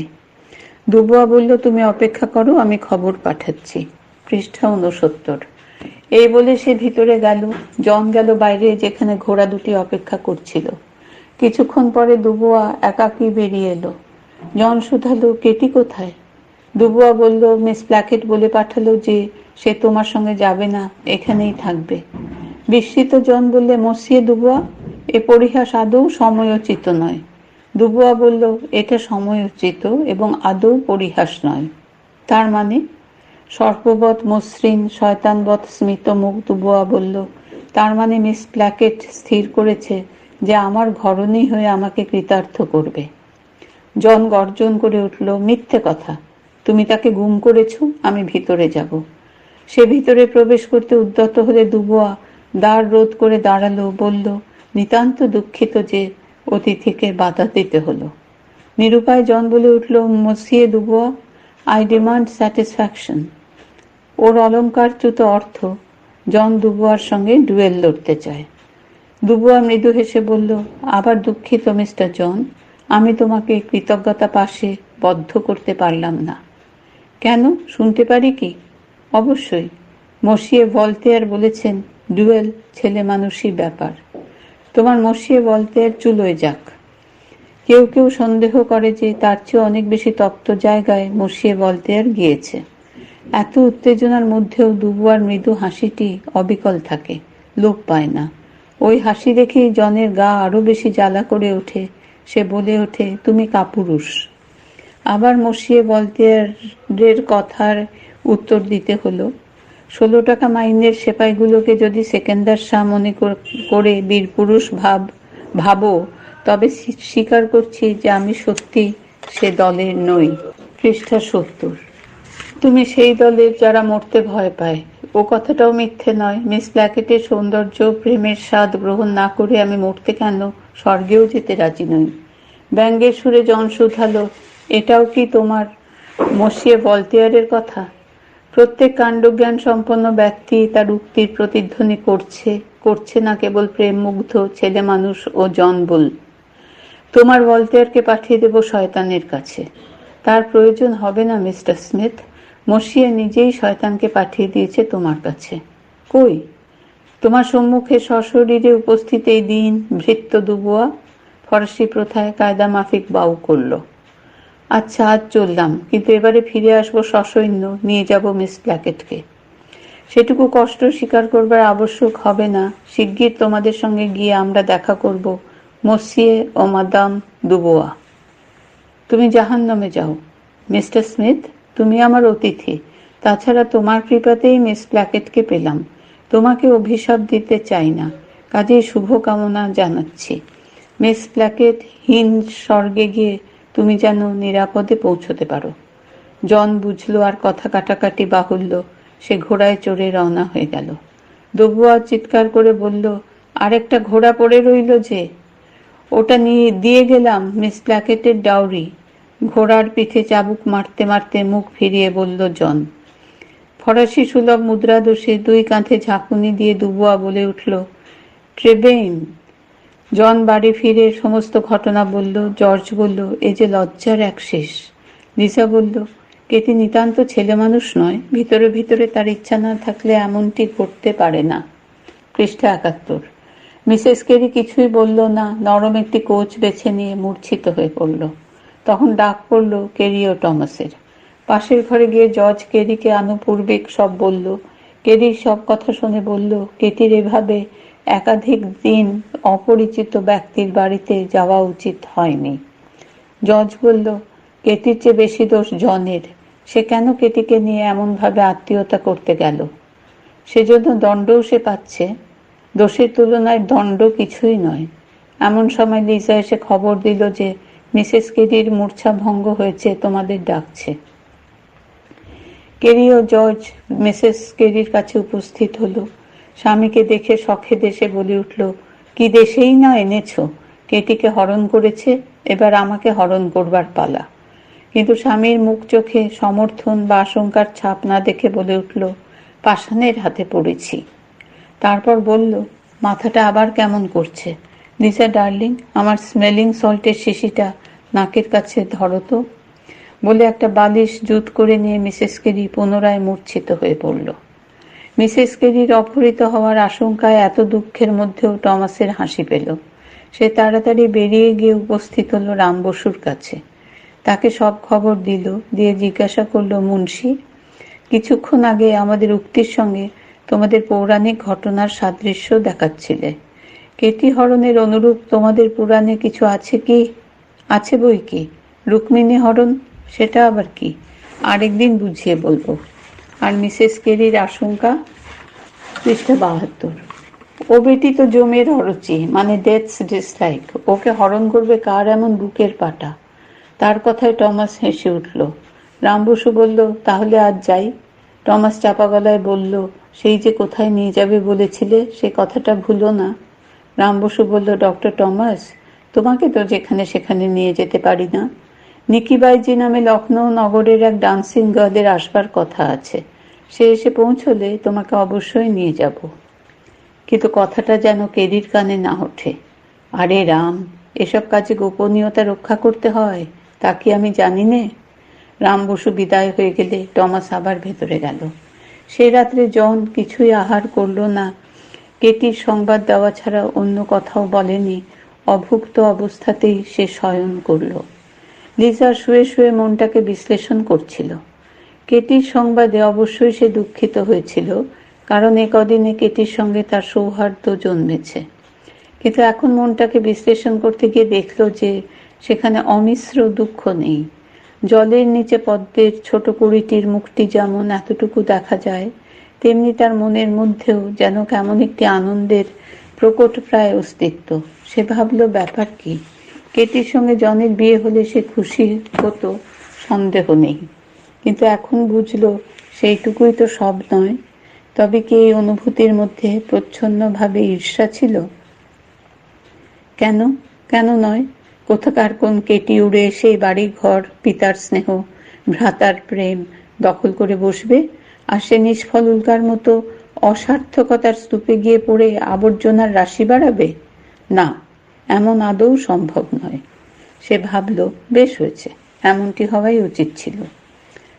S2: দুবুয়া বলল, তুমি অপেক্ষা করো, আমি খবর পাঠাচ্ছি। পৃষ্ঠা 69। এই বলে সে ভিতরে গেল। জন গেল বাইরে, যেখানে ঘোড়া দুটি অপেক্ষা করছিল। কিছুক্ষণ পরে দুবুয়া একাকী বেরিয়ে এলো। জন শুধালো, কেটি কোথায়? দুবুয়া বলল, মিস প্ল্যাকেট বলে পাঠালো যে সে তোমার সঙ্গে যাবে না, এখানেই থাকবে। বিস্মিত জন বললে, মসিয়ে দুবুয়া, এ পরিহাস আদৌ সময়োচিত নয়। দুবুয়া বলল, এটা সময়োচিত এবং আদৌ পরিহাস নয়। তার মানে? সর্পবৎ মসৃণ শয়তানবৎ স্মিত মুখ দুবুয়া বলল, তার মানে মিস প্ল্যাকেট স্থির করেছে যে আমার ঘরণী হয়ে আমাকে কৃতার্থ করবে। জন গর্জন করে উঠল, মিথ্যে কথা, তুমি তাকে গুম করেছ, আমি ভিতরে যাব। সে ভিতরে প্রবেশ করতে উদ্যত হলে দুবুয়া দ্বার রোধ করে দাঁড়ালো, বলল, নিতান্ত দুঃখিত যে অতিথিকে বাধা দিতে হলো। নিরুপায় জন বলে উঠল, মসিয়ে দুবুয়া, আই ডিমান্ড স্যাটিসফ্যাকশন। ওর অলঙ্কারচ্যুত অর্থ জন দুবুয়ার সঙ্গে ডুয়েল লড়তে চায়। দুবুয়া মৃদু হেসে বলল, আবার দুঃখিত মিস্টার জন, আমি তোমাকে কৃতজ্ঞতা পাশে বদ্ধ করতে পারলাম না। কেন, শুনতে পারি কি? অবশ্যই। মসিয়ে ভলতেয়ার বলেছেন, ডুয়েল ছেলে মানুষই ব্যাপার। তোমার মসিয়ে ভলতেয়ার চুলোয় যাক। কেউ কেউ সন্দেহ করে যে তার চেয়ে অনেক বেশি তপ্ত জায়গায় মসিয়ে ভলতেয়ার গিয়েছে। এত উত্তেজনার মধ্যেও দুবুয়ার মৃদু হাসিটি অবিকল থাকে, লোপ পায় না। ওই হাসি দেখেই জনের গা আরো বেশি জ্বালা করে ওঠে। সে বলে ওঠে, তুমি কাপুরুষ। আবার মসিয়ে ভলতেয়ারের কথার উত্তর দিতে হলো, 16 টাকা মাইনের সেপাইগুলোকে যদি সেকেন্দার শাহ মনে করে বীরপুরুষ ভাবো, তবে স্বীকার করছি যে আমি সত্যি সে দলের নই। পৃষ্ঠা 70। তুমি সেই দলের যারা মরতে ভয় পায়। ও কথাটাও মিথ্যে নয়। মিস প্ল্যাকেটের সৌন্দর্য প্রেমের স্বাদ গ্রহণ না করে আমি মরতে কেন, স্বর্গেও যেতে রাজি নই। ব্যঙ্গের সুরে জন শুধালো, এটাও কি তোমার মসিয়ে ভলতেয়ারের কথা? প্রত্যেক কাণ্ডজ্ঞান সম্পন্ন ব্যক্তি তার উক্তির প্রতিধ্বনি করছে না কেবল প্রেম মুগ্ধ ছেলে মানুষ ও জন বুল। তোমার ভলতেয়ারকে পাঠিয়ে দেব শয়তানের কাছে। তার প্রয়োজন হবে না মিস্টার স্মিথ, মসিয়ে নিজেই শয়তানকে পাঠিয়ে দিয়েছে তোমার কাছে। কই? তোমার সম্মুখে সশরীরে উপস্থিত এই দিন ভৃত্য দুবুয়া ফরাসি প্রথায় কায়দা মাফিক বাউ করল। আচ্ছা, আজ চললাম, কিন্তু এবারে ফিরে আসবো সসৈন্য, নিয়ে যাব মিস প্ল্যাকেটকে। সেটুকু কষ্ট স্বীকার করবার আবশ্যক হবে না। শিগগির তোমাদের সঙ্গে গিয়ে আমরা দেখা করব, মসিয়ে ও মাদাম দুবুয়া। তুমি জাহান্নামে যাও। মিস্টার স্মিথ, তুমি আমার অতিথি। তাছাড়া তোমার কৃপাতেই মিস প্ল্যাকেটকে পেলাম। তোমাকে অভিশাপ দিতে চাই না, কাজেই শুভকামনা জানাচ্ছি। মিস প্ল্যাকেট হীন স্বর্গে গিয়ে তুমি যেন নিরাপদে পৌঁছতে পারো। জন বুঝলো আর কথা কাটাকাটি বাহুল্য। সে ঘোড়ায় চড়ে রওনা হয়ে গেল। দুবুয়া চিৎকার করে বলল, আরেকটা ঘোড়া পড়ে রইল যে, ওটা দিয়ে গেলাম মিস প্ল্যাকেটের ডাউরি। ঘোড়ার পিঠে চাবুক মারতে মারতে মুখ ফিরিয়ে বলল জন। ফরাসি সুলভ মুদ্রা দোষে 2 কাঁধে ঝাঁকুনি দিয়ে দুবুয়া বলে উঠল, ট্রেবেইন। জন বাড়ি ফিরে সমস্ত ঘটনা বলল। জর্জ বলল, এ যে লজ্জার এক শেষ। লিসা বলল, কেটি নিতান্ত ছেলে মানুষ নয়, ভিতরে ভিতরে তার ইচ্ছা না থাকলে এমনটি ঘটতে পারে না। পৃষ্ঠা 71। মিসেস কেরি কিছুই বলল না, নরম একটি কোচ বেছে নিয়ে মূর্ছিত হয়ে পড়ল। তখন ডাক পড়ল কেরি ও টমাসের। পাশের ঘরে গিয়ে জর্জ কেরিকে আনুপূর্বিক সব বলল। কেরির সব কথা শুনে বলল, কেটির এভাবে একাধিক দিন অপরিচিত ব্যক্তির বাড়িতে যাওয়া উচিত হয়নি। জর্জ বলল, কেটির চেয়ে বেশি দোষ জনের। সে কেন কেটিকে নিয়ে এমনভাবে আত্মীয়তা করতে গেল? সেজন্য দণ্ডও সে পাচ্ছে। দোষের তুলনায় দণ্ড কিছুই নয়। এমন সময় লিজা এসে খবর দিল যে মিসেস কেরির মূর্ছা ভঙ্গ হয়েছে, তোমাদের ডাকছে। কেরি ও জর্জ মিসেস কেরির কাছে উপস্থিত হলো। স্বামীকে দেখে শখে দেশে বলে উঠল, কি দেশেই না এনেছ? কেটিকে হরণ করেছে, এবার আমাকে হরণ করবার পালা। কিন্তু স্বামীর মুখ চোখে সমর্থন বা আশঙ্কার ছাপ না দেখে বলে উঠল, পাষাণের হাতে পড়েছি। তারপর বলল, মাথাটা আবার কেমন করছে। লিজা ডার্লিং, আমার স্মেলিং সল্টের শিশিটা নাকের কাছে ধরো তো। বলে একটা বালিশ জুত করে নিয়ে মিসেস কেরি পুনরায় মূর্ছিত হয়ে পড়ল। মিসেস কেরির অপহৃত হওয়ার আশঙ্কায় এত দুঃখের মধ্যেও টমাসের হাসি পেল। সে তাড়াতাড়ি বেরিয়ে গিয়ে উপস্থিত হলো রাম বসুর কাছে। তাকে সব খবর দিল, দিয়ে জিজ্ঞাসা করলো, মুন্সি, কিছুক্ষণ আগে আমাদের উক্তির সঙ্গে তোমাদের পৌরাণিক ঘটনার সাদৃশ্য দেখাচ্ছিলে। কেটি হরণের অনুরূপ তোমাদের পুরাণে কিছু আছে কি? আছে বই কি। রুক্মিণী হরণ, সেটা আবার কি? আরেকদিন বুঝিয়ে বলবো। আর মিসেস কেরির আশঙ্কা, পৃষ্ঠা 72। ও বেটি তো জমের অরুচি, মানে ডেথস ডিসলাইক। ওকে হরণ করবে কার এমন বুকের পাটা? তার কথায় টমাস হেসে উঠল। রাম বসু বলল, তাহলে আজ যাই। টমাস চাপা গলায় বলল, সেই যে কোথায় নিয়ে যাবে বলেছিলে, সে কথাটা ভুলো না। রাম বসু বলল, ডক্টর টমাস, তোমাকে তো যেখানে সেখানে নিয়ে যেতে পারি না। নিকি বাইজি নামে লখনৌ নগরের এক ডান্সিং গার্লের আসবার কথা আছে। সে এসে পৌঁছলে তোমাকে অবশ্যই নিয়ে যাব। কিন্তু কথাটা যেন কেরির কানে না ওঠে। আরে রাম, এসব কাজে গোপনীয়তা রক্ষা করতে হয়, তা কি আমি জানি নে? রাম বসু বিদায় হয়ে গেলে টমাস আবার ভেতরে গেল। সে রাত্রে জন কিছুই আহার করল না। কেটির সংবাদ দেওয়া ছাড়া অন্য কথাও বলেনি। অভুক্ত অবস্থাতেই সে শয়ন করল। লিজা শুয়ে শুয়ে মনটাকে বিশ্লেষণ করছিল। কেটির সংবাদে অবশ্যই সে দুঃখিত হয়েছিল, কারণ এ কদিনে কেটির সঙ্গে তার সৌহার্দ্য জন্মেছে। কিন্তু এখন মনটাকে বিশ্লেষণ করতে গিয়ে দেখল যে সেখানে অমিশ্র দুঃখ নেই। জলের নিচে পদ্মের ছোট কুড়িটির মুখটি যেমন এতটুকু দেখা যায়, তেমনি তার মনের মধ্যেও যেন কেমন একটি আনন্দের প্রকট প্রায় অস্তিত্ব। সে ভাবল, ব্যাপার কি? কেটির সঙ্গে জনের বিয়ে হলে সে খুশি হতো, সন্দেহ নেই। কিন্তু এখন বুঝল সেইটুকুই তো সব নয়। তবে কি এই অনুভূতির মধ্যে প্রচ্ছন্নভাবে ঈর্ষা ছিল? কেন কেন নয়? কোথাকার কোন কেটি উড়ে সেই বাড়ি ঘর, পিতার স্নেহ, ভ্রাতার প্রেম দখল করে বসবে, আর সে নিষ্ফল উল্কার মতো অসার্থকতার স্তূপে গিয়ে পড়ে আবর্জনার রাশি বাড়াবে? না, এমন আদৌ সম্ভব নয়। সে ভাবল, বেশ হয়েছে, এমনটি হওয়াই উচিত ছিল।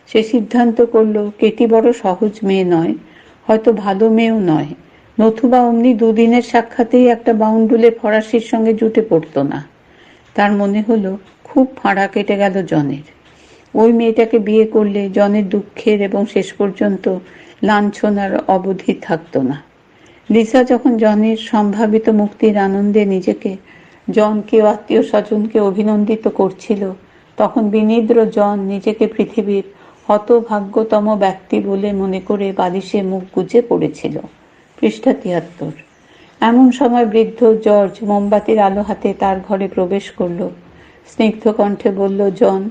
S2: সে সিদ্ধান্ত করল, কেটি বড় সহজ মেয়ে নয়, হয়তো ভালো মেয়েও নয়, নতুবা অমনি দুদিনের সাক্ষাতেই একটা বাউন্ডুলে ফরাসির সঙ্গে জুটে পড়তো না। তার মনে হলো খুব ফাঁড়া কেটে গেল জনের। ওই মেয়েটাকে বিয়ে করলে জনের দুঃখের এবং শেষ পর্যন্ত লাঞ্ছনার অবধি থাকতো না। লিসা যখন জনের সম্ভাবিত মুক্তির আনন্দে নিজেকে, জনকে ও আত্মীয় স্বজনকে অভিনন্দিত করছিল, তখন বিনিদ্র জন নিজেকে পৃথিবীর হতভাগ্যতম ব্যক্তি বলে মনে করে বালিশে মুখ গুজে পড়েছিল। পৃষ্ঠা 73। এমন সময় বৃদ্ধ জর্জ মোমবাতির আলো হাতে তার ঘরে প্রবেশ করল। স্নিগ্ধ কণ্ঠে বলল, জন,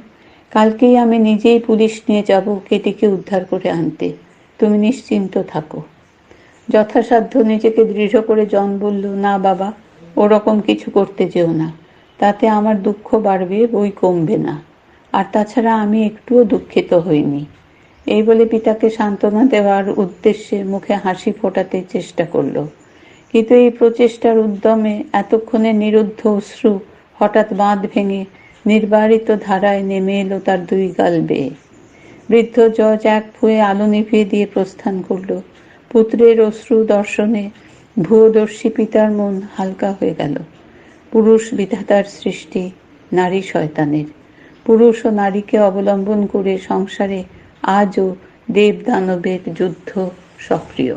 S2: কালকেই আমি নিজেই পুলিশ নিয়ে যাব কেটিকে উদ্ধার করে আনতে। তুমি নিশ্চিন্ত থাকো। যথাসাধ্য নিজেকে দৃঢ় করে জন বলল, না বাবা, ওরকম কিছু করতে যেও না। তাতে আমার দুঃখ বাড়বে, বই কমবে না। আর তাছাড়া আমি একটুও দুঃখিত হইনি। এই বলে পিতাকে সান্ত্বনা দেওয়ার উদ্দেশ্যে মুখে হাসি ফোটাতে চেষ্টা করল। কিন্তু এই প্রচেষ্টার উদ্যমে এতক্ষণে নিরুদ্ধ অশ্রু হঠাৎ বাঁধ ভেঙে নির্বারিত ধারায় নেমে এলো তার দুই গাল বেয়ে। বৃদ্ধ জজ এক ফুঁয়ে আলো নিভিয়ে দিয়ে প্রস্থান করল। পুত্রের অশ্রু দর্শনে ভূয়দর্শী পিতার মন হালকা হয়ে গেল। পুরুষ বিধাতার সৃষ্টি, নারী শয়তানের। পুরুষ ও নারীকে অবলম্বন করে সংসারে আজও দেব দানবের যুদ্ধ সক্রিয়।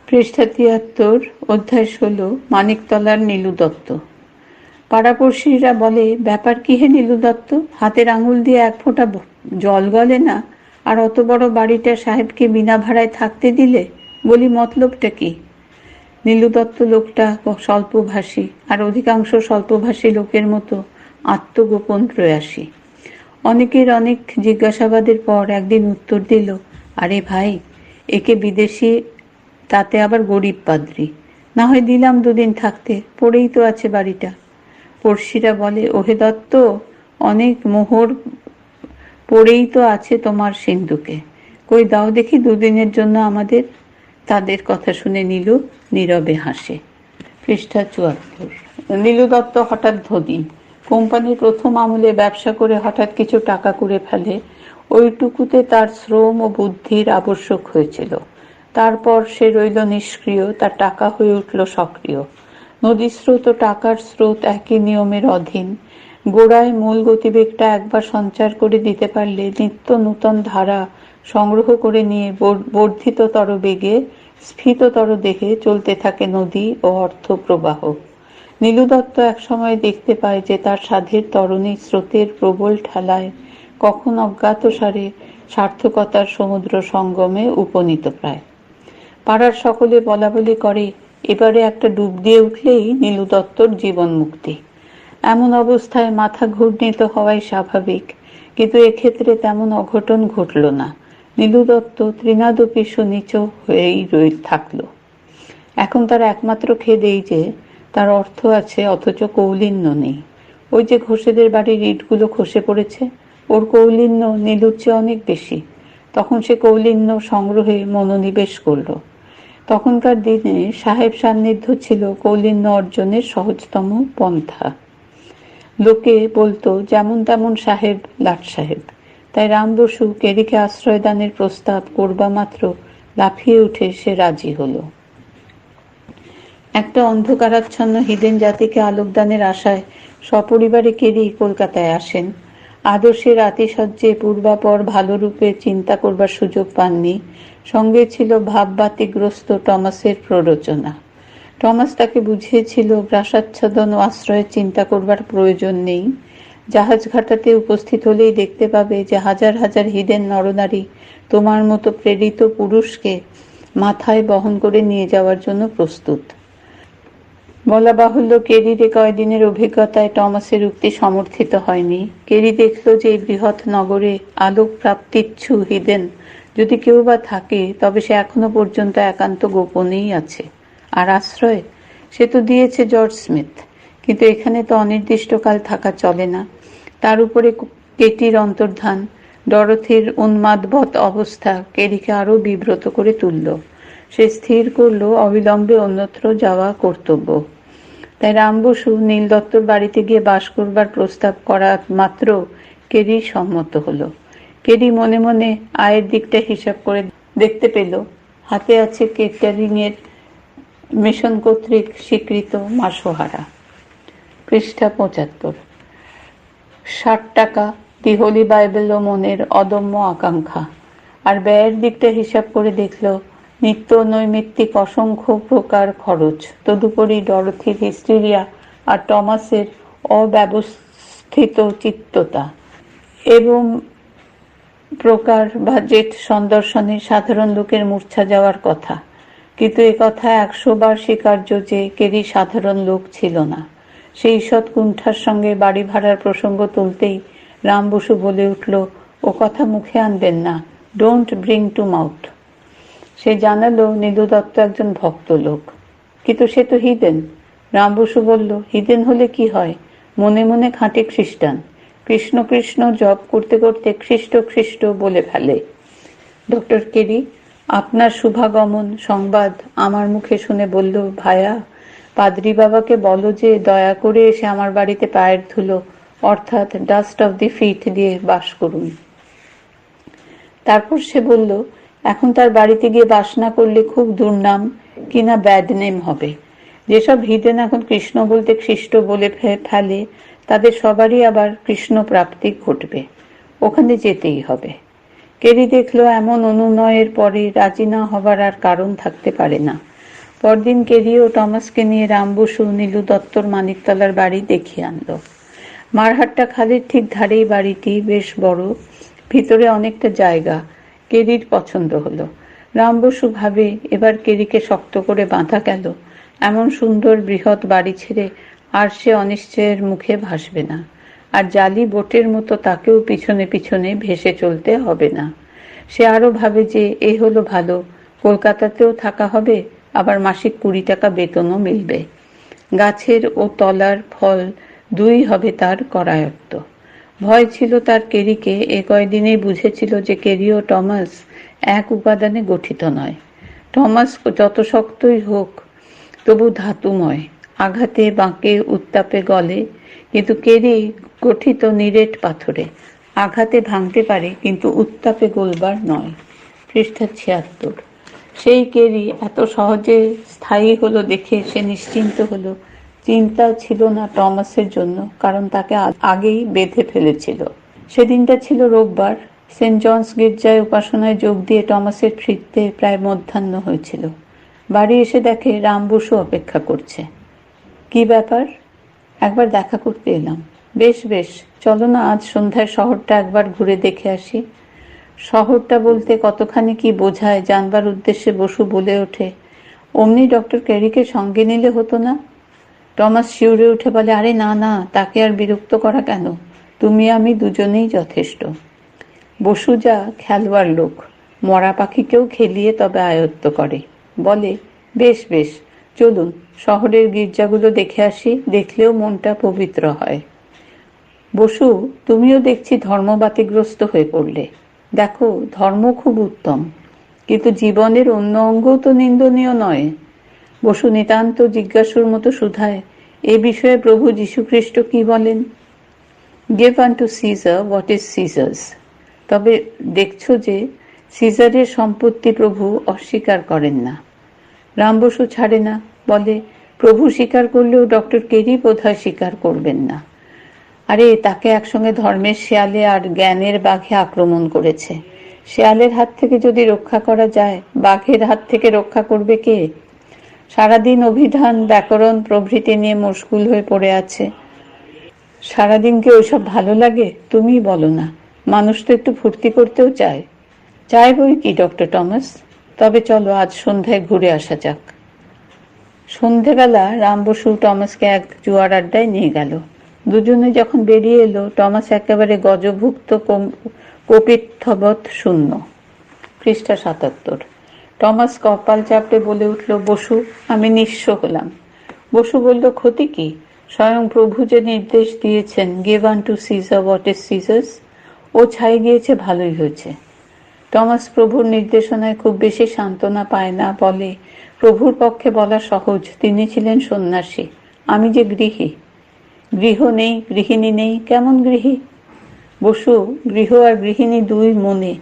S2: পৃষ্ঠা 73, অধ্যায় 16, মানিকতলার নীলু দত্ত। পাড়াপড়শিরা বলে, ব্যাপার কি হে নীলু দত্ত, হাতের আঙুল দিয়ে এক ফোঁটা জল গলে না, আর অত বড় বাড়িটা সাহেবকে বিনা ভাড়ায় থাকতে দিলে? বলি, মতলবটা কি? নীলু দত্ত লোকটা স্বল্পভাষী, আর অধিকাংশ স্বল্পভাষী লোকের মতো আত্মগোপন প্রয়াসী। অনেকের অনেক জিজ্ঞাসাবাদের পর একদিন উত্তর দিল, আরে ভাই, একে বিদেশি, তাতে আবার গরিব পাদ্রী, না হয় দিলাম দুদিন থাকতে, পড়েই তো আছে বাড়িটা। পড়শিরা বলে, ওহে দত্ত, অনেক মোহর পড়েই তো আছে তোমার সিন্ধুকে, কই দাও দেখি দুদিনের জন্য আমাদের। তাদের কথা শুনে নীলু নীরবে হাসে। পৃষ্ঠা ৭৪। নীলু দত্ত হঠাৎ ধনী। কোম্পানির প্রথম আমলে ব্যবসা করে হঠাৎ কিছু টাকা করে ফেলে। ওইটুকুতে তার শ্রম ও বুদ্ধির আবশ্যক হয়েছিল। তারপর সে রইল নিষ্ক্রিয়, তার টাকা হয়ে উঠল সক্রিয়। নদীর স্রোত ও টাকার স্রোত একই নিয়মের অধীন। গোড়ায় মূল গতিবেগটা একবার সঞ্চার করে দিতে পারলে নিত্য নূতন ধারা সংগ্রহ করে নিয়ে বর্ধিততর বেগে, স্ফীততর দেহে চলতে থাকে নদী ও অর্থ প্রবাহ। নীলু দত্ত একসময় দেখতে পায় যে তার সাধের তরণী স্রোতের প্রবল ঠেলায় কখন অজ্ঞাতসারে সার্থকতার সমুদ্র সঙ্গমে উপনীত প্রায়। পাড়ার সকলে বলাবলি করে, এবারে একটা ডুব দিয়ে উঠলেই নীলু দত্তর জীবন মুক্তি। এমন অবস্থায় মাথা ঘূর্ণিত হওয়াই স্বাভাবিক, কিন্তু এক্ষেত্রে তেমন অঘটন ঘটল না। নীলু দত্ত তৃণাদপি সুনীচ হয়েই থাকলো। এখন তার একমাত্র খেদ এই যে তার অর্থ আছে অথচ কৌলিন্য নেই। ওই যে ঘোষেদের বাড়ির ইটগুলো খসে পড়েছে, ওর কৌলিন্য নীলুর চেয়ে অনেক বেশি। তখন সে কৌলিন্য সংগ্রহে মনোনিবেশ করল। তখনকার দিনে সাহেব সান্নিধ্য ছিল কৌলিন্য অর্জনের সহজতম পন্থা। লোকে বলতো, যেমন তেমন সাহেব লাট সাহেব। তাই রাম বসু কেরিকে আশ্রয়দানের প্রস্তাব করবা মাত্র লাফিয়ে উঠে সে রাজি হলো। একটা অন্ধকারাচ্ছন্ন হিডেন জাতিকে আলোকদানের আশায় সপরিবারে কেরি কলকাতায় আসেন। আদর্শের আতিশয্যে পূর্বাপর ভালো রূপে চিন্তা করবার সুযোগ পাননি। সঙ্গে ছিল ভাববাতিগ্রস্ত টমাসের প্ররোচনা। টমাস তাকে বুঝিয়েছিল গ্রাসাচ্ছাদন ও আশ্রয়ের চিন্তা করবার প্রয়োজন নেই। জাহাজ ঘাটাতে উপস্থিত হলেই দেখতে পাবে যে হাজার হাজার হিডেন নরনারী তোমার মতো প্রেরিত পুরুষকে মাথায় বহন করে নিয়ে যাওয়ার জন্য প্রস্তুত। বলা বাহুল্য, কেরির কয়েকদিনের অভিজ্ঞতায় টমাসের উক্তি সমর্থিত হয়নি। কেরি দেখল যে এই বৃহৎ নগরে আলোক প্রাপ্তিচ্ছু হিডেন যদি কেউ বা থাকে, তবে সে এখনো পর্যন্ত একান্ত গোপনেই আছে। আর আশ্রয় সে তো দিয়েছে জর্জ স্মিথ, কিন্তু এখানে তো অনির্দিষ্টকাল থাকা চলে না। তার উপরে কেটির অন্তর্ধান, ডরথির উন্মাদবৎ অবস্থা কেরিকে আরো বিব্রত করে তুলল। সে স্থির করল অবিলম্বে অন্যত্র যাওয়া কর্তব্য। তাই রাম বসু নীল দত্তর বাড়িতে গিয়ে বাস করবার প্রস্তাব করা মাত্র কেরি সম্মত হলো। কেরি মনে মনে আয়ের দিকটা হিসাব করে দেখতে পেল হাতে আছে কেটারিং এর মিশন কর্তৃক স্বীকৃত মাসোহারা। পৃষ্ঠা ৭৫। ৬০ টাকা, দি হোলি বাইবেল ও মনের অদম্য আকাঙ্ক্ষা। আর ব্যয়ের দিকটা হিসাব করে দেখল নিত্য নৈমিত্তিক অসংখ্য প্রকার খরচ, তদুপরি ডরথির হিস্টেরিয়া আর টমাসের অব্যবস্থিত চিত্ততা এবং প্রকার বাজেট সন্দর্শনে সাধারণ লোকের মূর্ছা যাওয়ার কথা। কিন্তু এ কথা ১০০ বার স্বীকার্য যে কেরি সাধারণ লোক ছিল না। সেই ঈষৎ কুণ্ঠার সঙ্গে বাড়ি ভাড়ার প্রসঙ্গ তুলতেই রাম বসু বলে উঠল, ও কথা মুখে আনবেন না, ডোন্ট ব্রিং টু মাউথ। সে জানালো নীলু দত্ত একজন ভক্ত লোক, কিন্তু সে তো হিডেন। রাম বসু বলল, হিডেন হলে কি হয়, মনে মনে খাঁটি খ্রিস্টান, কৃষ্ণ কৃষ্ণ জপ করতে করতে খ্রিস্ট খ্রিস্ট বলে ফেলে। ডক্টর কেরি আপনার শুভাগমন সংবাদ আমার মুখে শুনে বলল, ভায়া, পাদ্রী বাবাকে বলো যে দয়া করে এসে আমার বাড়িতে পায়ের ধুলো অর্থাৎ ডাস্ট অফ দি ফিট দিয়ে বাস করুন। তারপর সে বলল, এখন তার বাড়িতে গিয়ে বাস না করলে খুব দুর্নাম কিনা ব্যাড নেম হবে। যেসব হিডেন এখন কৃষ্ণ বলতে খ্রিস্ট বলে ফেলে, তাদের সবারই আবার কৃষ্ণ প্রাপ্তি ঘটবে, ওখানে যেতেই হবে। কেরি দেখলো এমন অনুনয়ের পরে রাজি না হবার আর কারণ থাকতে পারে না। পরদিন কেরি ও টমাসকে নিয়ে রাম বসু নীলু দত্তর মানিকতলার বাড়ি দেখিয়ে আনলো। মারহাট্টা খালের ঠিক ধারেই বাড়িটি, বেশ বড়, ভিতরে অনেকটা জায়গা। কেরির পছন্দ হলো। রাম বসু ভাবে এবার কেরিকে শক্ত করে বাঁধা গেল। এমন সুন্দর বৃহৎ বাড়ি ছেড়ে আর সে অনিশ্চয়ের মুখে ভাসবে না। আর জালি বোটের মতো তাকেও পিছনে পিছনে ভেসে চলতে হবে না। সে আরো ভাবে যে এ হলো ভালো, কলকাতাতেও থাকা হবে, আবার মাসিক 20 টাকা বেতনও মিলবে। গাছের ও তলার ফল দুই হবে তার করায়ত্ত। ভয় ছিল তার কেরিকে। এ কয়দিনেই বুঝেছিল যে কেরি ও টমাস এক উপাদানে গঠিত নয়। টমাস যত শক্তই হোক তবু ধাতুময়, আঘাতে বাঁকে উত্তাপে গলে, কিন্তু কেরি গঠিত নিরেট পাথরে, আঘাতে ভাঙতে পারে কিন্তু উত্তাপে গলবার নয়। পৃষ্ঠা 76। সেই কেরি এত সহজে স্থায়ী হলো দেখে সে নিশ্চিন্ত হলো। চিন্তা ছিল না টমাসের জন্য, কারণ তাকে আগেই বেঁধে ফেলেছিল। সেদিনটা ছিল রোববার। সেন্ট জনস গির্জায় উপাসনায় যোগ দিয়ে টমাসের ফিরতে প্রায় মধ্যাহ্ন হয়েছিল। বাড়ি এসে দেখে রাম বসু অপেক্ষা করছে। কি ব্যাপার? একবার দেখা করতে এলাম। বেশ বেশ, চলো না আজ সন্ধ্যায় শহরটা একবার ঘুরে দেখে আসি। শহরটা বলতে কতখানি কি বোঝায় জানবার উদ্দেশ্যে বসু বলে ওঠে, অমনি ডক্টর কেরিকে সঙ্গে নিলে হতো না? টমাস শিউরে উঠে বলে, আরে না না, তাকে আর বিরক্ত করা কেন, তুমি আমি দুজনেই যথেষ্ট। বসু যা খেলোয়াড় লোক, মরা পাখিকেও খেলিয়ে তবে আয়ত্ত করে। বলে, বেশ বেশ, চলুন শহরের গির্জাগুলো দেখে আসি, দেখলেও মনটা পবিত্র হয়। বসু, তুমিও দেখছি ধর্মবাতিগ্রস্ত হয়ে পড়লে। দেখো, ধর্ম খুব উত্তম, কিন্তু জীবনের অন্য অঙ্গও তো নিন্দনীয় নয়। বসু নিতান্ত জিজ্ঞাসুর মতো শুধায়, এ বিষয়ে প্রভু যীশুখ্রিস্ট কি বলেন? Give unto Caesar what is Caesar's. তবে দেখছো যে সিজারের সম্পত্তি প্রভু অস্বীকার করেন না। রাম বসু ছাড়ে না, বলে, প্রভু স্বীকার করলেও ডক্টর কেরি বোধহয় স্বীকার করবেন না। আরে তাকে একসঙ্গে ধর্মের শেয়ালে আর জ্ঞানের বাঘে আক্রমণ করেছে। শেয়ালের হাত থেকে যদি রক্ষা করা যায়, বাঘের হাত থেকে রক্ষা করবে কে? সারাদিন অভিধান, ব্যাকরণ প্রভৃতি নিয়ে মশগুল হয়ে পড়ে আছে। সারাদিন কি ওইসব ভালো লাগে? তুমিই বলো না। মানুষ তো একটু ফুর্তি করতেও চায়। চায় বই কি ডক্টর টমাস। তবে চলো আজ সন্ধ্যায় ঘুরে আসা যাক। সন্ধেবেলা রাম বসু টমাসকে এক জুয়ার আড্ডায় নিয়ে গেল। দুজনে যখন বেরিয়ে এলো, টমাস একেবারে গজভুক্ত কপিত্থবৎ শূন্য। পৃষ্ঠা 77। টমাস কপাল চাপড়ে বলে উঠল, বসু, আমি নিঃস্ব হলাম। বসু বলল, ক্ষতি কি? স্বয়ং প্রভু যে নির্দেশ দিয়েছেন, give unto Caesar what is Caesar's, ও ছাই গিয়েছে, ভালোই হয়েছে। টমাস প্রভুর নির্দেশনায় খুব বেশি সান্ত্বনা পায় না। বলে, প্রভুর পক্ষে বলা সহজ, তিনি ছিলেন সন্ন্যাসী, আমি যে গৃহী। গৃহ নেই, গৃহিণী নেই, কেমন গৃহী? বসু, গৃহ আর গৃহিণী দুই মনে।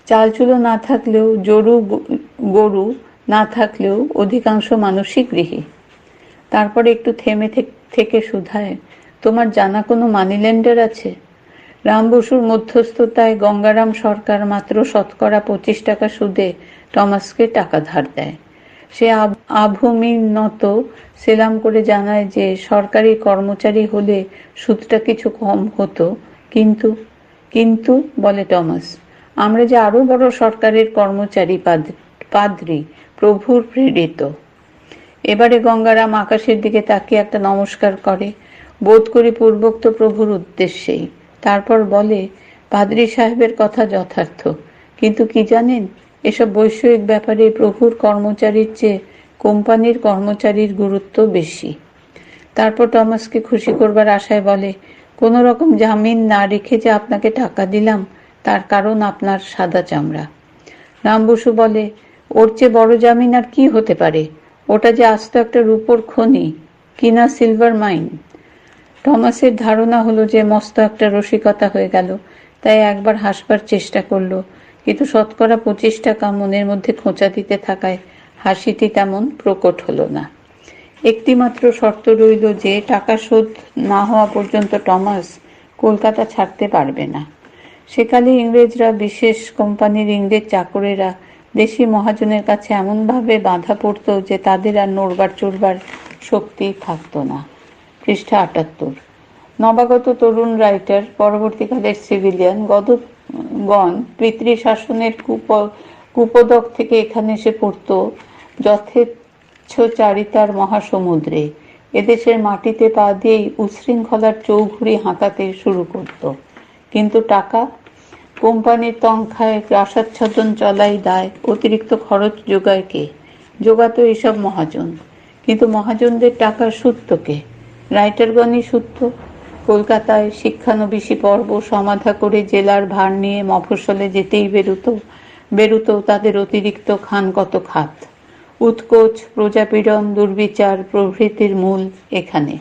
S2: চালচুলো না থাকলেও, জরু গরু না থাকলেও অধিকাংশ মানুষই গৃহী। তারপরে একটু থেমে থেকে শুধায়, তোমার জানা কোনো মানি লেন্ডার আছে? রাম বসুর মধ্যস্থতায় গঙ্গারাম সরকার মাত্র 25 টাকা সুদে টমাসকে টাকা ধার দেয়। সে আভূমিনত সেলাম করে জানায় যে সরকারি কর্মচারী হলে সুদটা কিছু কম হতো। কিন্তু বলে টমাস, আমরা যে আরো বড় সরকারের কর্মচারী, পাদ্রী, প্রভুর প্রেরিত। এবারে গঙ্গারাম আকাশের দিকে তাকিয়ে একটা নমস্কার করে, বোধ করি পূর্বোক্ত প্রভুর উদ্দেশ্যেই। তারপর বলে, পাদ্রী সাহেবের কথা যথার্থ, কিন্তু কি জানেন, এসব বৈষয়িক ব্যাপারে প্রভুর কর্মচারীর চেয়ে কোম্পানির কর্মচারীর গুরুত্ব বেশি। তারপর টমাসকে খুশি করবার আশায় বলে, কোনো রকম জামিন না রেখে যে আপনাকে টাকা দিলাম, তার কারণ আপনার সাদা চামড়া। রাম বসু বলে, ওর চেয়ে বড় জামিন আর কি হতে পারে? ওটা যে আস্ত একটা রূপোর খনি, কিনা সিলভার মাইন। টমাসের ধারণা হলো যে মস্ত একটা রসিকতা হয়ে গেল, তাই একবার হাসবার চেষ্টা করলো, কিন্তু 25 টাকা মনের মধ্যে খোঁচা দিতে থাকায় হাসিটি তেমন প্রকট হলো না। একটি মাত্র শর্ত রইল যে টাকা শোধ না হওয়া পর্যন্ত টমাস কলকাতা ছাড়তে পারবে না। সেকালে ইংরেজরা, বিশেষ কোম্পানির ইংরেজ চাকরেরা দেশি মহাজনের কাছে এমনভাবে বাঁধা পড়ত যে তাদের আর নড়বার চড়বার শক্তি থাকত না। পৃষ্ঠা ৭৮। নবাগত তরুণ রাইটার, পরবর্তীকালের সিভিলিয়ান গণ পিতৃ শাসনের কুপদক থেকে এখানে এসে পড়ত যথেচ্ছাচারিতার মহাসমুদ্রে। এদেশের মাটিতে পা দিয়েই উচ্ছৃঙ্খলার চৌঘুড়ি হাঁকাতে শুরু করত। কিন্তু টাকা, কোম্পানির তনখায় প্রাসাচ্ছাদন চলাই দায়, অতিরিক্ত খরচ যোগায় কে? যোগাত এসব মহাজন। কিন্তু মহাজনদের টাকার সূত্র কে? রাইটারগণই সূত্র। কলকাতায় শিক্ষানবিশি পর্ব সমাধা করে জেলার ভার নিয়ে মফস্বলে যেতেই বেরুতো তাদের অতিরিক্ত খানগত খাত। উৎকোচ, প্রজাপীড়ন, দুর্বিচার প্রভৃতির মূল এখানে।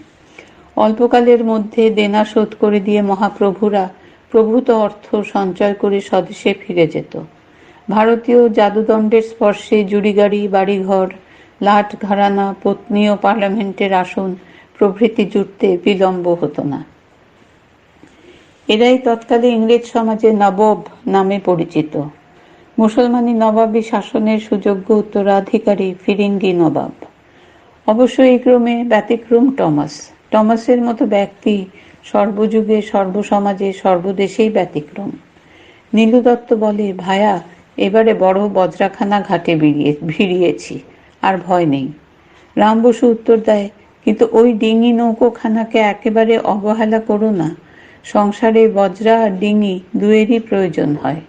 S2: অল্পকালের মধ্যে দেনা শোধ করে দিয়ে মহাপ্রভুরা প্রভূত অর্থ সঞ্চয় করে স্বদেশে ফিরে যেত। ভারতীয় জাদুদণ্ডের স্পর্শে জুড়িগাড়ি, বাড়িঘর, লাট ঘরানা, পত্নী ও পার্লামেন্টের আসন প্রভৃতি জুটতে বিলম্ব হতো না। এরাই তৎকালে ইংরেজ সমাজে নবাব নামে পরিচিত। মুসলমানি নবাবী শাসনের সুযোগ্য উত্তরাধিকারী ফিরিঙ্গি নবাব। অবশ্য এই ক্রমে ব্যতিক্রম টমাসের মতো ব্যক্তি সর্বযুগে, সর্বসমাজে, সর্বদেশেই ব্যতিক্রম। নীলু দত্ত বলে, ভায়া, এবারে বড় বজ্রাখানা ঘাটে ভিড়িয়েছি, আর ভয় নেই। রাম বসু উত্তর দেয়, কিন্তু ওই ডিঙি নৌকোখানাকে একেবারে অবহেলা করো না। সংসারে বজ্রা আর ডিঙি দুয়েরই প্রয়োজন হয়।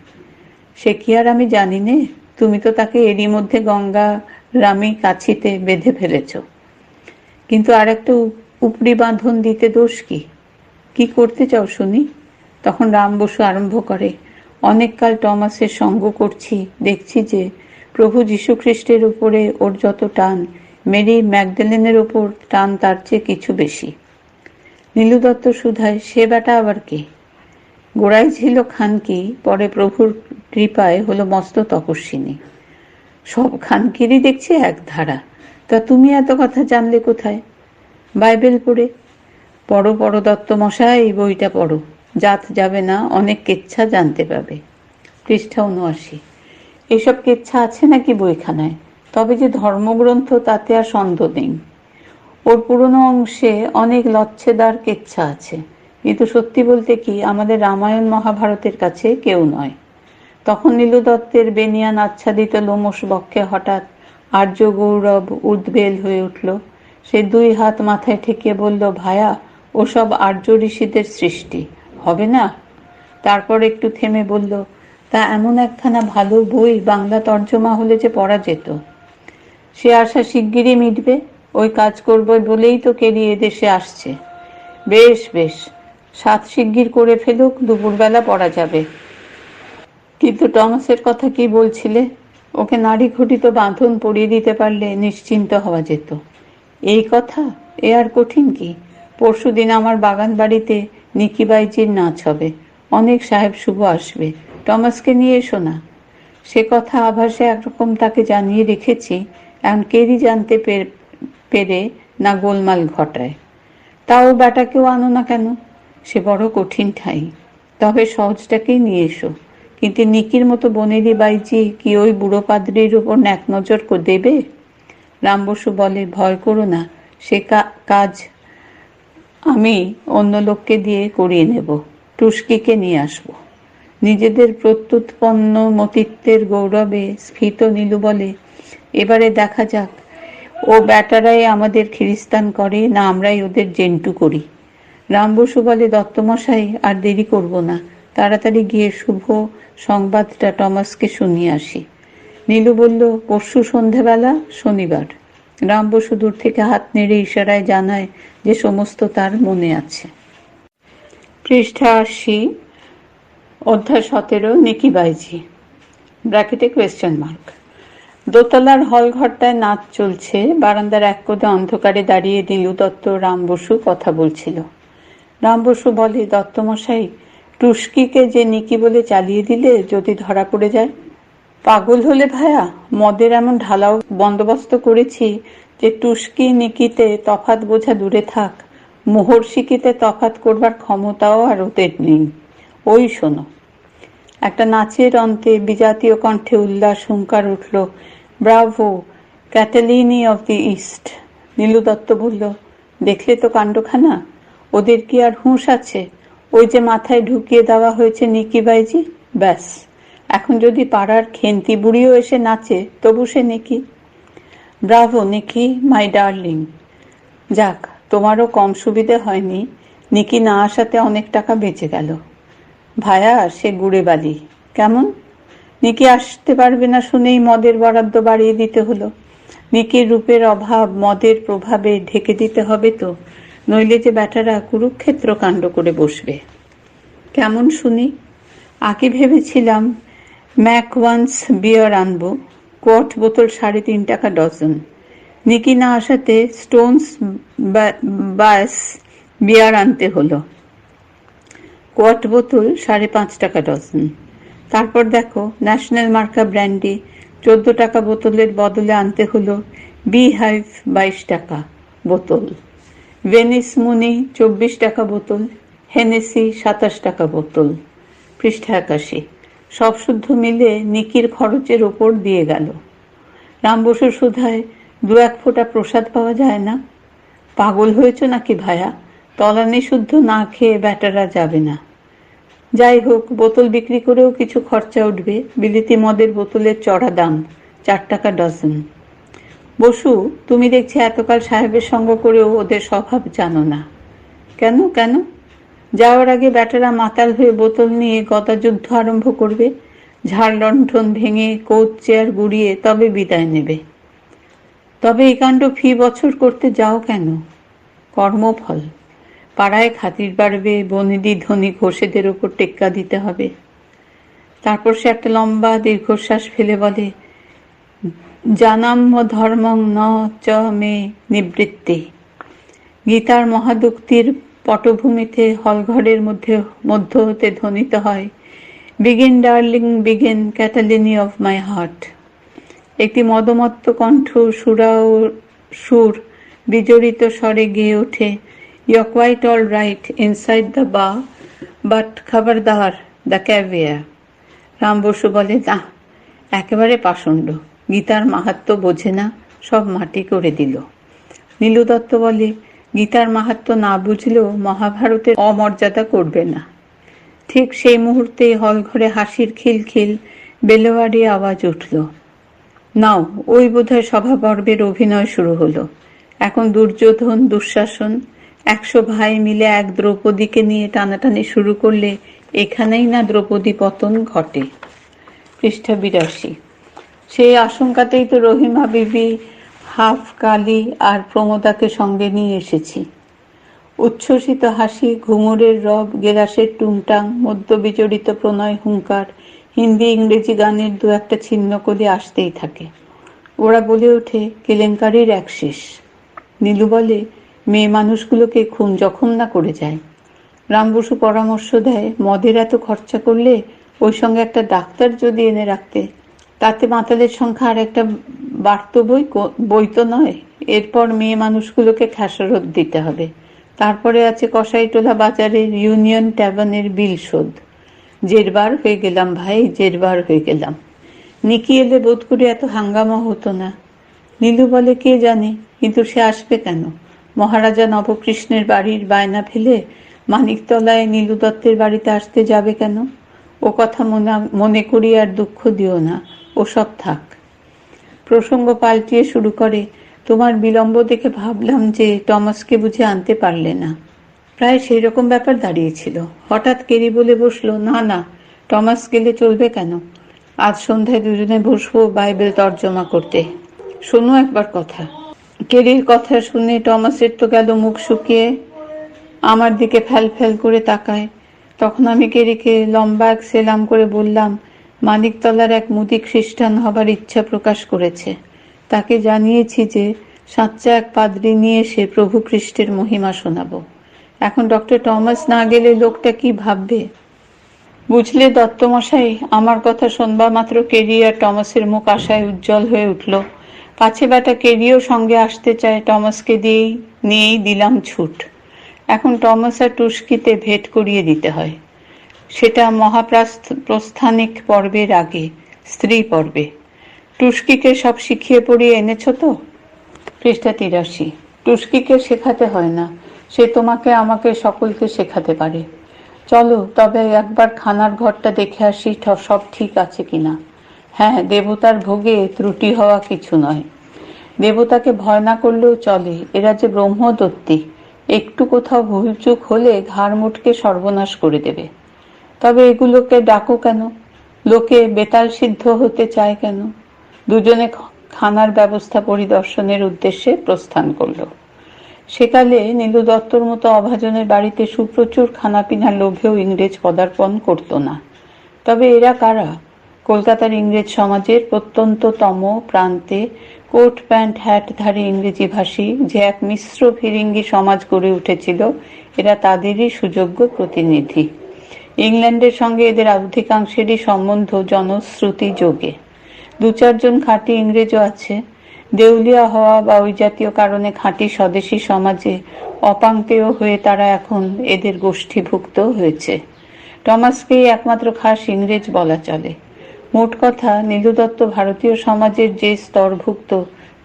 S2: সে কি আর আমি জানি নে? তুমি তো তাকে এরই মধ্যে গঙ্গা রামী কাছিতে বেঁধে ফেলেছ। কিন্তু আর একটা উপরি বাঁধন দিতে দোষ কি? কি করতে চাও শুনি? তখন রাম বসু আরম্ভ করে, অনেককাল টমাসের সঙ্গ করছি, দেখছি যে প্রভু যীশুখ্রিস্টের উপরে ওর যত টান, মেরি ম্যাগডালেনের ওপর টান তার চেয়ে কিছু বেশি। নীলু দত্ত শুধায়, সে বেটা আবার কে? গোড়ায় ছিল খানকি, পরে প্রভুর কৃপায় হলো মস্ত তপস্বিনী। সব খানকিরই দেখছি এক ধারা। তা তুমি এত কথা জানলে কোথায়? বাইবেল পড়ে। পড়ো দত্ত মশাই, এই বইটা পড়ো, জাত যাবে না, অনেক কেচ্ছা জানতে পাবে। পৃষ্ঠা ৭৯। এসব কেচ্ছা আছে নাকি বইখানায়? তবে যে ধর্মগ্রন্থ তাতে আর সন্দেহ নেই। ওর পুরনো অংশে অনেক লচ্ছেদার কেচ্ছা আছে, কিন্তু সত্যি বলতে কি, আমাদের রামায়ণ মহাভারতের কাছে কেউ নয়। তখন নীলু দত্তের বেনিয়ান আচ্ছাদিত লোমশ বক্ষে হঠাৎ আর্য গৌরব উদ্বেল হয়ে উঠল। সে ২ হাত মাথায় ঠেকিয়ে বলল, ভায়া, ওসব আর্য ঋষিদের সৃষ্টি, হবে না। তারপর একটু থেমে বলল, তা এমন একখানা ভালো বই বাংলা তর্জমা হলে যে পড়া যেত। সে আশা শিগগিরই মিটবে। ওই কাজ করবে বলেই তো কেরি এদেশে আসছে। বেশ, ৭ শিগগির করে ফেলুক, দুপুরবেলা পড়া যাবে। কিন্তু টমাসের কথা কি বলছিলে? ওকে নারী ঘটিত বাঁধন পরিয়ে দিতে পারলে নিশ্চিন্ত হওয়া যেত। এই কথা? এ আর কঠিন কি? পরশুদিন আমার বাগান বাড়িতে নিকিবাইজির নাচ হবে, অনেক সাহেব শুভ আসবে, টমাসকে নিয়ে এসো না। সে কথা আভাসে একরকম তাকে জানিয়ে রেখেছি, এমন কেরি জানতে পেরে না গোলমাল ঘটায়। তাও বেটাকেও আনো না কেন? সে বড় কঠিন ঠাই। তবে সহজটাকেই নিয়ে এসো। কিন্তু নিকির মতো বনেদি বাইজি কি ওই বুড়ো পাদ্রির উপর ন্যাক নজর দেবে? রাম বসু বলে, ভয় করো না, সে কাজ আমি অন্য লোককে দিয়ে করিয়ে নেব। টুস্কিকে নিয়ে আসবো। নিজেদের প্রত্যুৎপন্ন মতিত্বের গৌরবে স্ফীত নীলু বলে, এবারে দেখা যাক ও ব্যাটারাই আমাদের খিরিস্তান করে না আমরাই ওদের জেন্টু করি। রাম বসু বলে, দত্তমশাই, আর দেরি করব না, তাড়াতাড়ি গিয়ে শুভ সংবাদটা টমাসকে শুনিয়ে আসি। নীলু বলল, পরশু সন্ধেবেলা, শনিবার। রাম বসু দূর থেকে হাত নেড়ে ইশারায় জানায় যে সমস্ত তার মনে আছে। পৃষ্ঠা ৮০। অধ্যায় ১৭, নিকিবাইজি ব্র্যাকেটে কোয়েশ্চেন মার্ক। দোতলার হল ঘরটায় নাচ চলছে। বারান্দার এক কোণে অন্ধকারে দাঁড়িয়ে নীলু দত্ত রাম বসু কথা বলছিল। রাম বসু বলে, দত্তমশাই, টুস্কিকে যে নিকি বলে চালিয়ে দিলে যদি ধরা পড়ে যায়? পাগল হলে ভায়া? মদের এমন ঢালাও বন্দোবস্ত করেছি যে টুস্কি নিকিতে তফাৎ বোঝা দূরে থাক, মোহর শিকিতে তফাৎ করবার ক্ষমতাও আর ওদের নেই। ওই শোনো। একটা নাচের অন্তে বিজাতীয় কণ্ঠে উল্লাস হুঙ্কার উঠল, bravo, Catalini of the east. Nilu Dutta বলল, দেখলে তো কাণ্ডখানা, ওদের কি আর হুঁশ আছে? ওই যে মাথায় ঢুকিয়ে দেওয়া হয়েছে নিকি বাইজি, ব্যাস। এখন যদি পাড়ার খেন্তি বুড়িও এসে নাচে তবু সে নিকি। Bravo Nikki, my darling. যাক, তোমারও কম সুবিধে হয়নি, নিকি না আসাতে অনেক টাকা বেঁচে গেল। ভায়া সে গুড়ে বালি। কেমন? নিকি আসতে পারবে না শুনেই মদের বরাদ্দ বাড়িয়ে দিতে হলো। নিকির রূপের অভাব মদের প্রভাবে ঢেকে দিতে হবে তো, নইলে যে ব্যাটারা কুরুক্ষেত্র কাণ্ড করে বসবে। কেমন শুনি? আগে ভেবেছিলাম ম্যাকওয়ান্স বিয়ার আনবো, কোয়াট বোতল 3.5 টাকা ডজন। নিকি না আসাতে স্টোনস বাস বিয়ার আনতে হলো, কোয়াট বোতল 5.5 টাকা ডজন। তারপর দেখো ন্যাশনাল মার্কা ব্র্যান্ডি 14 টাকা বোতলের বদলে আনতে হলো বি হাইভ 22 টাকা বোতল, ভেনিস মুনি 24 টাকা বোতল, হেনেসি 27 টাকা বোতল। পৃষ্ঠা 81। সব শুদ্ধ মিলে নিকির খরচের ওপর দিয়ে গেল। রাম বসু সুধায় 2-1 ফোঁটা প্রসাদ পাওয়া যায় না? পাগল হয়েছ নাকি ভায়া? তলানি শুদ্ধ না খেয়ে ব্যাটারা যাবে না। যাই হোক, বোতল বিক্রি করেও কিছু খরচা উঠবে। বিলিতি মদের বোতলের চড়া দাম, 4 টাকা ডজন। বসু, তুমি দেখছি এতকাল সাহেবের সঙ্গ করেও ওদের স্বভাব জানো না। কেন কেন? যাওয়ার আগে ব্যাটারা মাতাল হয়ে বোতল নিয়ে গদাযুদ্ধ আরম্ভ করবে, ঝাড় লণ্ঠন ভেঙে কোচ চেয়ার গুড়িয়ে তবে বিদায় নেবে। তবে এই কাণ্ড ফি বছর করতে যাও কেন? কর্মফল। পাড়ায় খাতির বাড়বে, বনেদি ধনী ঘোষেদের ওপর টেক্কা দিতে হবে। তারপর সে একটা লম্বা দীর্ঘশ্বাস ফেলে বলে, জানাম্য ধর্মং ন চ মে নিবৃত্তি। গীতার মহাদুক্তির পটভূমিতে হলঘরের মধ্য হতে ধ্বনিত হয়, begin darling begin, Catalini of my heart. একটি মদমত্ত কণ্ঠ সুর বিজড়িত স্বরে গেয়ে ওঠে, you are quite all right inside the বা, বাট খবরদার দ্য ক্যাভিয়ার। রাম বসু বলে, না, একেবারে পাষণ্ড, গীতার মাহাত্ম্য বোঝে না, সব মাটি করে দিল। নীলু দত্ত বলে, গীতার মাহাত্ম্য না বুঝলেও মহাভারতের অমর্যাদা করবে না। ঠিক সেই মুহূর্তে হলঘরে হাসির খিলখিল বেলোয়ারি আওয়াজ উঠল। নাও, ওই বোধহয় সভাপর্বের অভিনয় শুরু হলো। এখন দুর্যোধন, দুঃশাসন 100 ভাই মিলে এক দ্রৌপদীকে নিয়ে টানাটানি শুরু করলে এখানেই না দ্রৌপদী পতন ঘটে। পৃষ্ঠা 82। সেই আশঙ্কাতেই তো রহিমা বিবি, হাফ কালী আর প্রমোদাকে সঙ্গে নিয়ে এসেছি। উচ্ছ্বসিত হাসি, ঘুঙুরের রব, গেরাসের টুংটাং, মধ্যবিজড়িত প্রণয় হুঙ্কার, হিন্দি ইংরেজি গানের 2-1টা ছিন্ন করে আসতেই থাকে। ওরা বলে ওঠে, কেলেঙ্কারির এক শেষ। নীলু বলে, মেয়ে মানুষগুলোকে খুন জখম না করে যায়। রাম বসু পরামর্শ দেয়, মদের এত খরচা করলে ওই সঙ্গে একটা ডাক্তার যদি এনে রাখতে, তাতে মাতালের সংখ্যা আর একটা বাড়ত বই তো নয়। এরপর মেয়ে মানুষগুলোকে খেসারত দিতে হবে। তারপরে আছে কসাইটোলা বাজারের ইউনিয়ন ট্যাভার্নের বিল শোধ। জেরবার হয়ে গেলাম ভাই, জেরবার হয়ে গেলাম। নিকি এলে বোধ করে এত হাঙ্গামা হতো না। নীলু বলে, কে জানে, কিন্তু সে আসবে কেন? মহারাজা নবকৃষ্ণের বাড়ির বায়না ফেলে মানিকতলায় নীলু দত্তের বাড়িতে আসতে যাবে কেন? ও কথা মনে করি আর দুঃখ দিও না, ওসব থাক। প্রসঙ্গ পাল্টিয়ে শুরু করে, তোমার বিলম্ব দেখে ভাবলাম যে টমাসকে বুঝে আনতে পারলে না। প্রায় সেই রকম ব্যাপার দাঁড়িয়েছিল। হঠাৎ কেরি বলে বসলো, না না, টমাস গেলে চলবে কেন? আজ সন্ধ্যায় দুজনে বসবো বাইবেল তর্জমা করতে। শোনো একবার কথা। কেরির কথা শুনে টমাসের তো গেল মুখ শুকিয়ে, আমার দিকে ফ্যাল ফ্যাল করে তাকায়। তখন আমি কেরিকে লম্বা এক সেলাম করে বললাম, মানিকতলার এক মুদি খ্রিস্টান হবার ইচ্ছা প্রকাশ করেছে। তাকে জানিয়েছি যে সাচ্চা এক পাদ্রী নিয়ে এসে প্রভু খ্রিস্টের মহিমা শোনাবো। এখন ডক্টর টমাস না গেলে লোকটা কি ভাববে? বুঝলে দত্তমশাই, আমার কথা শোনবা মাত্র কেরি আর টমাসের মুখ আশায় উজ্জ্বল হয়ে উঠল। পাছে বেটা কেরিও সঙ্গে আসতে চায়, টমাসকে নিয়েই দিলাম ছুট। এখন টমাস আর টুস্কিতে ভেট করিয়ে দিতে হয়। সেটা মহাপ্রস্থানিক পর্বের আগে, স্ত্রী পর্বে। টুস্কিকে সব শিখিয়ে পড়িয়ে এনেছ তো? পৃষ্ঠা 83। টুস্কিকে শেখাতে হয় না, সে তোমাকে আমাকে সকলকে শেখাতে পারে। চলো তবে একবার খানার ঘরটা দেখে আসি সব ঠিক আছে কিনা। হ্যাঁ, দেবতার ভোগে ত্রুটি হওয়া কিছু নয়। দেবতাকে ভয় না করলেও চলে, এরা যে ব্রহ্মদত্তী, একটু কোথাও ভুলচুক হলে ঘাড় মুটকে সর্বনাশ করে দেবে। তবে এগুলোকে ডাকো কেন? লোকে বেতাল সিদ্ধ হতে চায় কেন? দুজনে খানার ব্যবস্থা পরিদর্শনের উদ্দেশ্যে প্রস্থান করল। সেকালে নীলু দত্তর মতো অভাজনের বাড়িতে সুপ্রচুর খানাপিনার লোভেও ইংরেজ পদার্পণ করত না। তবে এরা কারা? কলকাতার ইংরেজ সমাজের প্রত্যন্ততম প্রান্তে কোট প্যান্ট হ্যাটধারী ইংরেজি ভাষী যে এক মিশ্র ফিরিঙ্গি সমাজ গড়ে উঠেছিল, এরা তাদেরই সুযোগ্য প্রতিনিধি। ইংল্যান্ডের সঙ্গে এদের অধিকাংশেরই সম্বন্ধ জনশ্রুতি যোগে। দু চারজন খাঁটি ইংরেজও আছে। দেউলিয়া হওয়া বা ওই জাতীয় কারণে খাঁটি স্বদেশী সমাজে অপাংতেয় হয়ে তারা এখন এদের গোষ্ঠীভুক্ত হয়েছে। টমাসকেই একমাত্র খাস ইংরেজ বলা চলে। মোট কথা, নীলু দত্ত ভারতীয় সমাজের যে স্তরভুক্ত,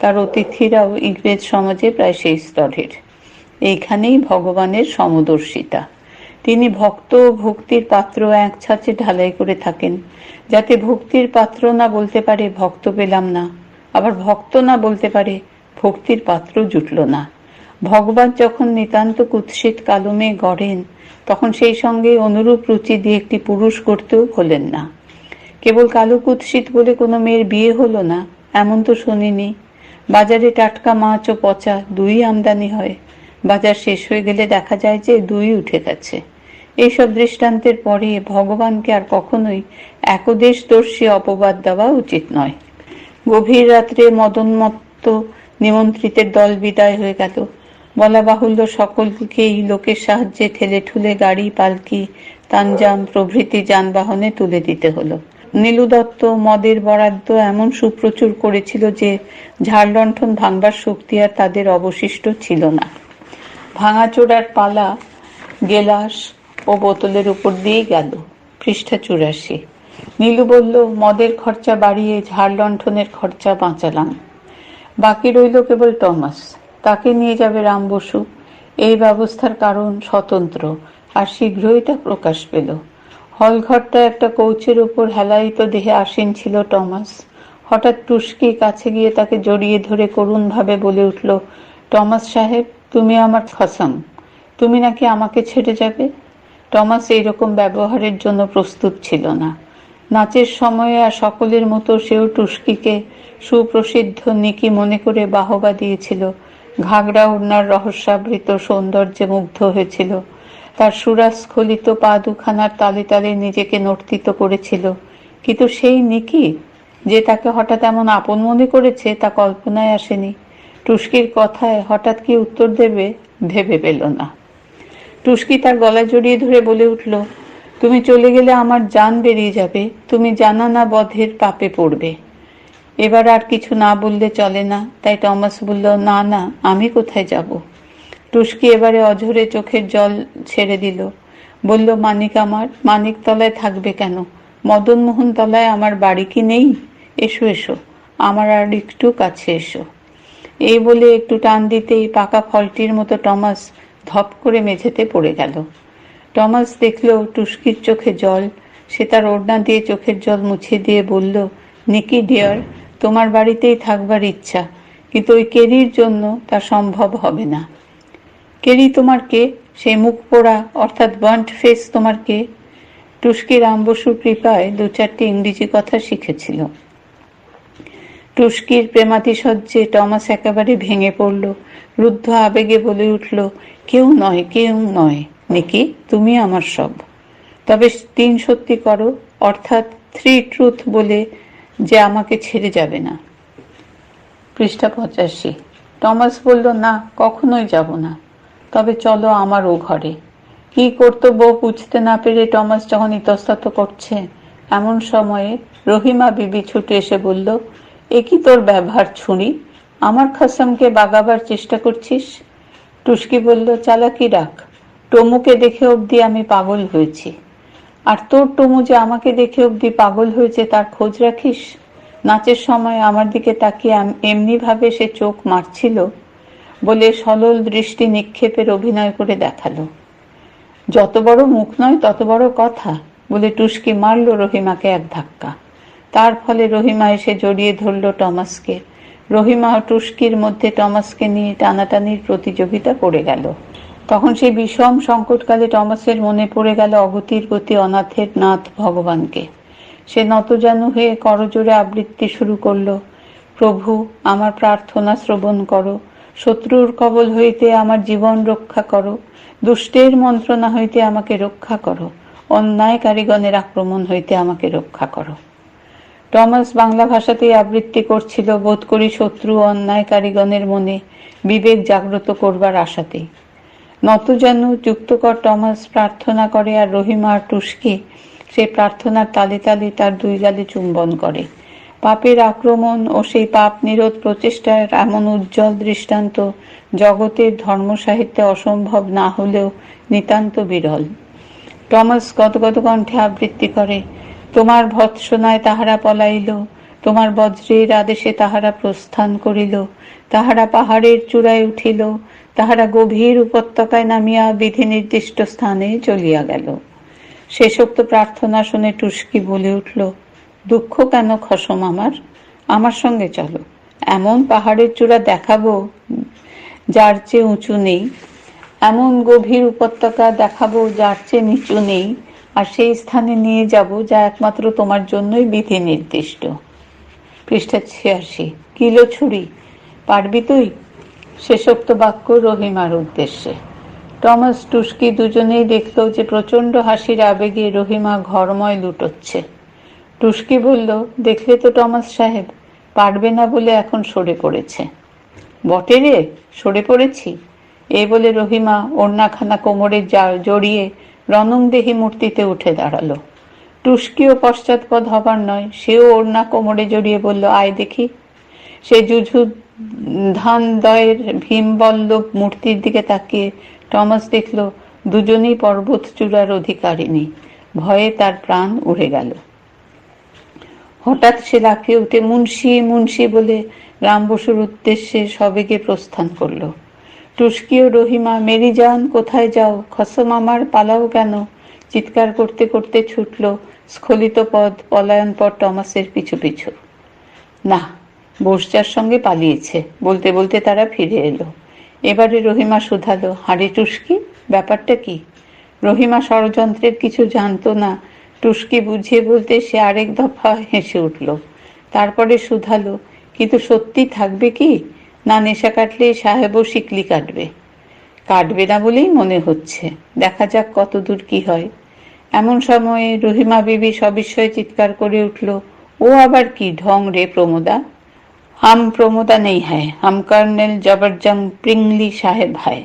S2: তার অতিথিরাও ইংরেজ সমাজে প্রায় সেই স্তরের। এইখানেই ভগবানের সমদর্শিতা। তিনি ভক্ত ও ভক্তির পাত্র এক ছাঁচে ঢালাই করে থাকেন, যাতে ভক্তির পাত্র না বলতে পারে ভক্ত পেলাম না, আবার ভক্ত না বলতে পারে ভক্তির পাত্র জুটল না। ভগবান যখন নিতান্ত কুৎসিত কালো মেয়ে গড়েন, তখন সেই সঙ্গে অনুরূপ রুচি দিয়ে একটি পুরুষ গড়তেও ভোলেন না। কেবল কালো কুৎসিত বলে কোনো মেয়ের বিয়ে হলো না এমন তো শুনিনি। বাজারে টাটকা মাছ ও পচা দুই আমদানি হয়, বাজার শেষ হয়ে গেলে দেখা যায় যে দুই উঠে গেছে। এইসব দৃষ্টান্তের পরে ভগবানকে আর কখনোই একদেশদর্শী অপবাদ দেওয়া উচিত নয়। গভীর রাত্রে মদনমত্ত নিমন্ত্রিতের দল বিদায় হয়ে গেল। বলা বাহুল্য, সকলকেই লোকের সাহায্যে ঠেলে ঠুলে গাড়ি, পালকি, তানজাম প্রভৃতি যানবাহনে তুলে দিতে হলো। নীলু দত্ত মদের বরাদ্দ এমন সুপ্রচুর করেছিল যে ঝাড়লণ্ঠন ভাঙবার শক্তি আর তাদের অবশিষ্ট ছিল না। ভাঙাচোরার পালা গেলাস ও বোতলের উপর দিয়েই গেল। পৃষ্ঠা 84। নীলু বলল, মদের খরচা বাড়িয়ে ঝাড়লণ্ঠনের খরচা বাঁচালাম। বাকি রইল কেবল টমাস, তাকে নিয়ে যাবে রাম বসু। এই ব্যবস্থার কারণ স্বতন্ত্র, আর শীঘ্রই তা প্রকাশ পেল। হলঘরটা একটা কৌচের উপর হেলায়িত দেহে আসীন ছিল টমাস। হঠাৎ টুস্কি কাছে গিয়ে তাকে জড়িয়ে ধরে করুণভাবে বলে উঠল, টমাস সাহেব, তুমি আমার খসম, তুমি নাকি আমাকে ছেড়ে যাবে? টমাস এইরকম ব্যবহারের জন্য প্রস্তুত ছিল না। নাচের সময়ে আর সকলের মতো সেও টুস্কিকে সুপ্রসিদ্ধ নিকি মনে করে বাহবা দিয়েছিল। ঘাগরা ওড়নার রহস্যাবৃত সৌন্দর্যে মুগ্ধ হয়েছিল। তার সুরাস্খলিত পা দুখানার তালে তালে নিজেকে নর্তিত করেছিল। কিন্তু সেই নিকি যে তাকে হঠাৎ এমন আপন মনে করেছে তা কল্পনায় আসেনি। টুস্কির কথায় হঠাৎ কি উত্তর দেবে ভেবে পেল না। টুস্কি তার গলায় জড়িয়ে ধরে বলে উঠল, তুমি চলে গেলে আমার জান বেরিয়ে যাবে, তুমি জানা না বধের পাপে পড়বে। এবার আর কিছু না বললে চলে না, তাই টমাস বলল, না না, আমি কোথায় যাব? টুস্কি এবারে অঝরে চোখের জল ছেড়ে দিল। বলল, মানিক আমার, মানিক তলায় থাকবে কেন? মদনমোহন তলায় আমার বাড়ি কি নেই? এসো এসো, আমার আর একটু কাছে এসো। এই বলে একটু টান দিতেই পাকা ফলটির মতো টমাস ধপ করে মেঝেতে পড়ে গেল। টমাস দেখল টুস্কির চোখে জল। সে তার ওড়না দিয়ে চোখের জল মুছিয়ে দিয়ে বলল, নিকি ডিয়ার, তোমার বাড়িতেই থাকবার ইচ্ছা, কিন্তু ওই কেরির জন্য তা সম্ভব হবে না। কেরি তোমার কে? সেই মুখ পোড়া অর্থাৎ বার্ন্ট ফেস তোমার কে? টুস্কি রাম বসুর কৃপায় দু চারটি ইংরেজি কথা শিখেছিল। টুস্কির প্রেমাতিশয্যে টমাস একেবারে ভেঙে পড়ল। রুদ্ধ আবেগে বলে উঠল, কেউ নয়, কেউ নয় নিকি, তুমি আমার সব। তবে 3 সত্যি করো, অর্থাৎ 3 ট্রুথ বলে যে আমাকে ছেড়ে যাবে না। পৃষ্ঠা 85। টমাস বলল, না, কখনোই যাব না। তবে চলো আমার ও ঘরে। কি কর্তব্য বুঝতে না পেরে টমাস যখন ইতস্তত করছে, এমন সময়ে রহিমা বিবি ছুটে এসে বলল, এ কি তোর ব্যবহার ছুরি? আমার খসমকে বাগাবার চেষ্টা করছিস? টুস্কি বলল, চালাকি রাখ, টমুকে দেখে অবধি আমি পাগল হয়েছি। আর তোর টুমু যে আমাকে দেখে অবধি পাগল হয়েছে তার খোঁজ রাখিস? নাচের সময় আমার দিকে তাকিয়ে এমনি ভাবে সে চোখ মারছিল বলে সলল দৃষ্টি নিক্ষেপের অভিনয় করে দেখালো। যত বড় মুখ নয় তত বড় কথা বলে টুস্কি মারল রহিমাকে এক ধাক্কা। তার ফলে রহিমা এসে জড়িয়ে ধরল টমাসকে। রহিমা ও টুস্কির মধ্যে টমাসকে নিয়ে টানাটানির প্রতিযোগিতা পড়ে গেল। তখন সেই বিষম সংকটকালে টমাসের মনে পড়ে গেল অগতির গতি অনাথের নাথ ভগবানকে। সে নতজানু হয়ে করজোড়ে আবৃত্তি শুরু করল, প্রভু আমার প্রার্থনা শ্রবণ করো, শত্রুর কবল হইতে আমার জীবন রক্ষা করো, দুষ্টের মন্ত্রণা হইতে আমাকে রক্ষা করো, অন্যায়কারীগণের আক্রমণ হইতে আমাকে রক্ষা করো। টমাস বাংলা ভাষাতেই আবৃত্তি করছিল, বোধ করি শত্রু অন্যায়কারীগণের মনে বিবেক জাগ্রত করবার আশাতেই। নতজানু যুক্তকর টমাস প্রার্থনা করে আর রহিমা আর টুস্কি সেই প্রার্থনার তালে তালে তার দুই গালে চুম্বন করে। পাপের আক্রমণ ও সেই পাপ নিরোধ প্রচেষ্টার এমন উজ্জ্বল দৃষ্টান্ত জগতের ধর্মসাহিত্যে অসম্ভব না হলেও নিতান্ত বিরল। টমাস গদগদ কণ্ঠে আবৃত্তি করে, তোমার ভৎসনায় তাহারা পলাইল, তোমার বজ্রের আদেশে তাহারা প্রস্থান করিল, তাহারা পাহাড়ের চূড়ায় উঠিল, তাহারা গভীর উপত্যকায় নামিয়া বিধি নির্দিষ্ট স্থানে চলিয়া গেল। শেষোক্ত প্রার্থনা শুনে টুস্কি বলে উঠল, দুঃখ কেন খসম আমার সঙ্গে চলো, এমন পাহাড়ের চূড়া দেখাবো যার চেয়ে উঁচু নেই, এমন গভীর উপত্যকা দেখাবো যার চেয়ে নিচু নেই, আর সেই স্থানে নিয়ে যাব যা একমাত্র তোমার জন্যই বিধি নির্দিষ্ট। পৃষ্ঠা 86। কিলো ছুরি, পারবি তুই? শেষোক্ত বাক্য রহিমার উদ্দেশ্যে। টমাস টুস্কি দুজনেই দেখল যে প্রচণ্ড হাসির আবেগে রহিমা ঘরময় লুটোচ্ছে। টুস্কি বলল, দেখলে তো টমাস সাহেব, পারবে না বলে এখন সরে পড়েছে। বটে রে, সরে পড়েছি? এই বলে রহিমা ওড়নাখানা কোমরে জড়িয়ে রণংদেহী মূর্তিতে উঠে দাঁড়ালো। টুস্কিও পশ্চাৎপদ হবার নয়, সেও ওড়না কোমরে জড়িয়ে বলল, আয় দেখি। সে যুযুধানদয়ের ভীমবল্লভ মূর্তির দিকে তাকিয়ে টমাস দেখল দুজনেই পর্বত চূড়ার অধিকারিণী। ভয়ে তার প্রাণ উড়ে গেল। হঠাৎ সে লাফিয়ে উঠে মুন্সি মুন্সি বলে রাম বসুর উদ্দেশ্যে সবেগে প্রস্থান করল। টুস্কি ও রহিমা, মেরি জান কোথায় যাও, খসম আমার, পালাও কেন, চিৎকার করতে করতে ছুটল স্খলিত পদ পলায়ন পর টমাসের পিছু পিছু। না, বোসজার সঙ্গে পালিয়েছে বলতে বলতে তারা ফিরে এলো। এবারে রহিমা শুধালো, হাঁড়ি টুস্কি, ব্যাপারটা কি? রহিমা ষড়যন্ত্রের কিছু জানতো না। টুস্কি বুঝিয়ে বলতে সে আরেক দফা হেসে উঠল। তারপরে শুধালো, কিন্তু সত্যি থাকবে কি, না নেশা কাটলে সাহেবও শিকলি কাটবে? কাটবে না বলেই মনে হচ্ছে, দেখা যাক কতদূর কি হয়। এমন সময়ে রহিমা বিবি সবিস্ময়ে চিৎকার করে উঠল, ও আবার কি ঢং রে প্রমোদা? হাম প্রমোদা নেই হ্যায়, হাম কর্নেল জবরজং প্রিংলি সাহেব হায়।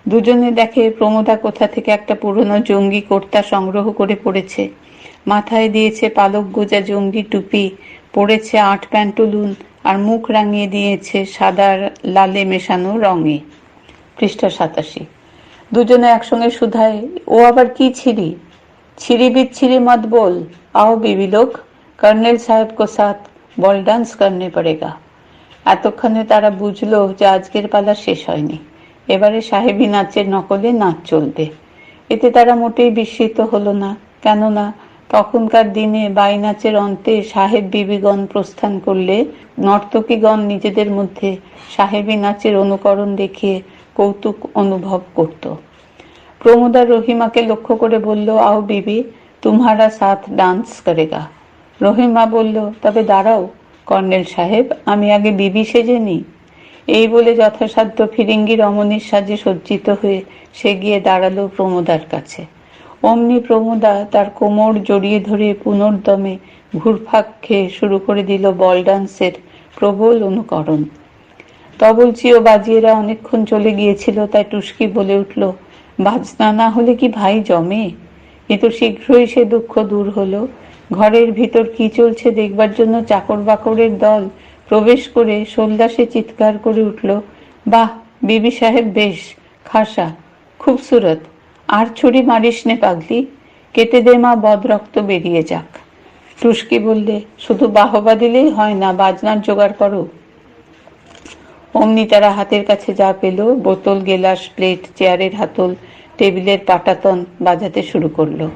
S2: দুজনে দেখে প্রমোদা কোথা থেকে একটা পুরনো জঙ্গি কর্তা সংগ্রহ করে পড়েছে। মাথায় দিয়েছে পালক গোজা জঙ্গি টুপি, পড়েছে 8 প্যান্টুলুন আর মুখ রাঙিয়ে দিয়েছে সাদা লালে মেশানো রঙে। পৃষ্ঠা 87। দুজনে একসঙ্গে শুধায়, ও আবার কি ছিরি? ছিরি বিচ্ছিরি মত বল, आओ बीवी लोग, कर्नल साहब को साथ बॉल डांस करने पड़ेगा। এতক্ষণে তারা বুঝলো যে আজকের পালা শেষ হয়নি, এবারে সাহেবী নাচের নকলে নাচ চলবে। এতে তারা মোটেই বিস্মিত হলো না, কেননা তখনকার দিনে বাই নাচের অন্তে সাহেব বিবিগণ প্রস্থান করলে নর্তকীগণ নিজেদের মধ্যে সাহেবী নাচের অনুকরণ দেখিয়ে কৌতুক অনুভব করত। প্রমোদা রহিমাকে লক্ষ্য করে বলল, आओ बीबी, तुम्हारा साथ डांस करेगा। রহিমা বলল, তবে দাঁড়াও কর্নেল সাহেব, আমি আগে বিবি সেজে নিই। এই বলে যথাসাধ্য ফিরিঙ্গি রমণীর সাজে সজ্জিত হয়ে সে গিয়ে দাঁড়ালো প্রমোদার কাছে। অমনি প্রমোদা তার কোমর জড়িয়ে ধরে পুনর্দমে ঘুরফাক খেয়ে শুরু করে দিল বল ডান্সের প্রবল অনুকরণ। তবলচি ও বাজিয়েরা অনেকক্ষণ চলে গিয়েছিল, তাই টুস্কি বলে উঠল, বাজনা না হলে কি ভাই জমে? কিন্তু শীঘ্রই সে দুঃখ দূর হলো। ঘরের ভিতর কি চলছে দেখবার জন্য চাকর বাকরের দল প্রবেশ করে সোলদাসে চিৎকার করে উঠল, বাহ বিবি সাহেব বেশ খাসা, খুবসুরত, আর ছুরি মারিস নে পাগলি। কেটে দে মা, বদরক্ত বেরিয়ে যাক। টুস্কি বললে, শুধু বাহবা দিলেই হয় না, বাজনার জোগাড় করো। অমনি তারা হাতের কাছে যা পেল, বোতল, গেলাস, প্লেট, চেয়ারের হাতল, টেবিলের পাটাতন বাজাতে শুরু করলো।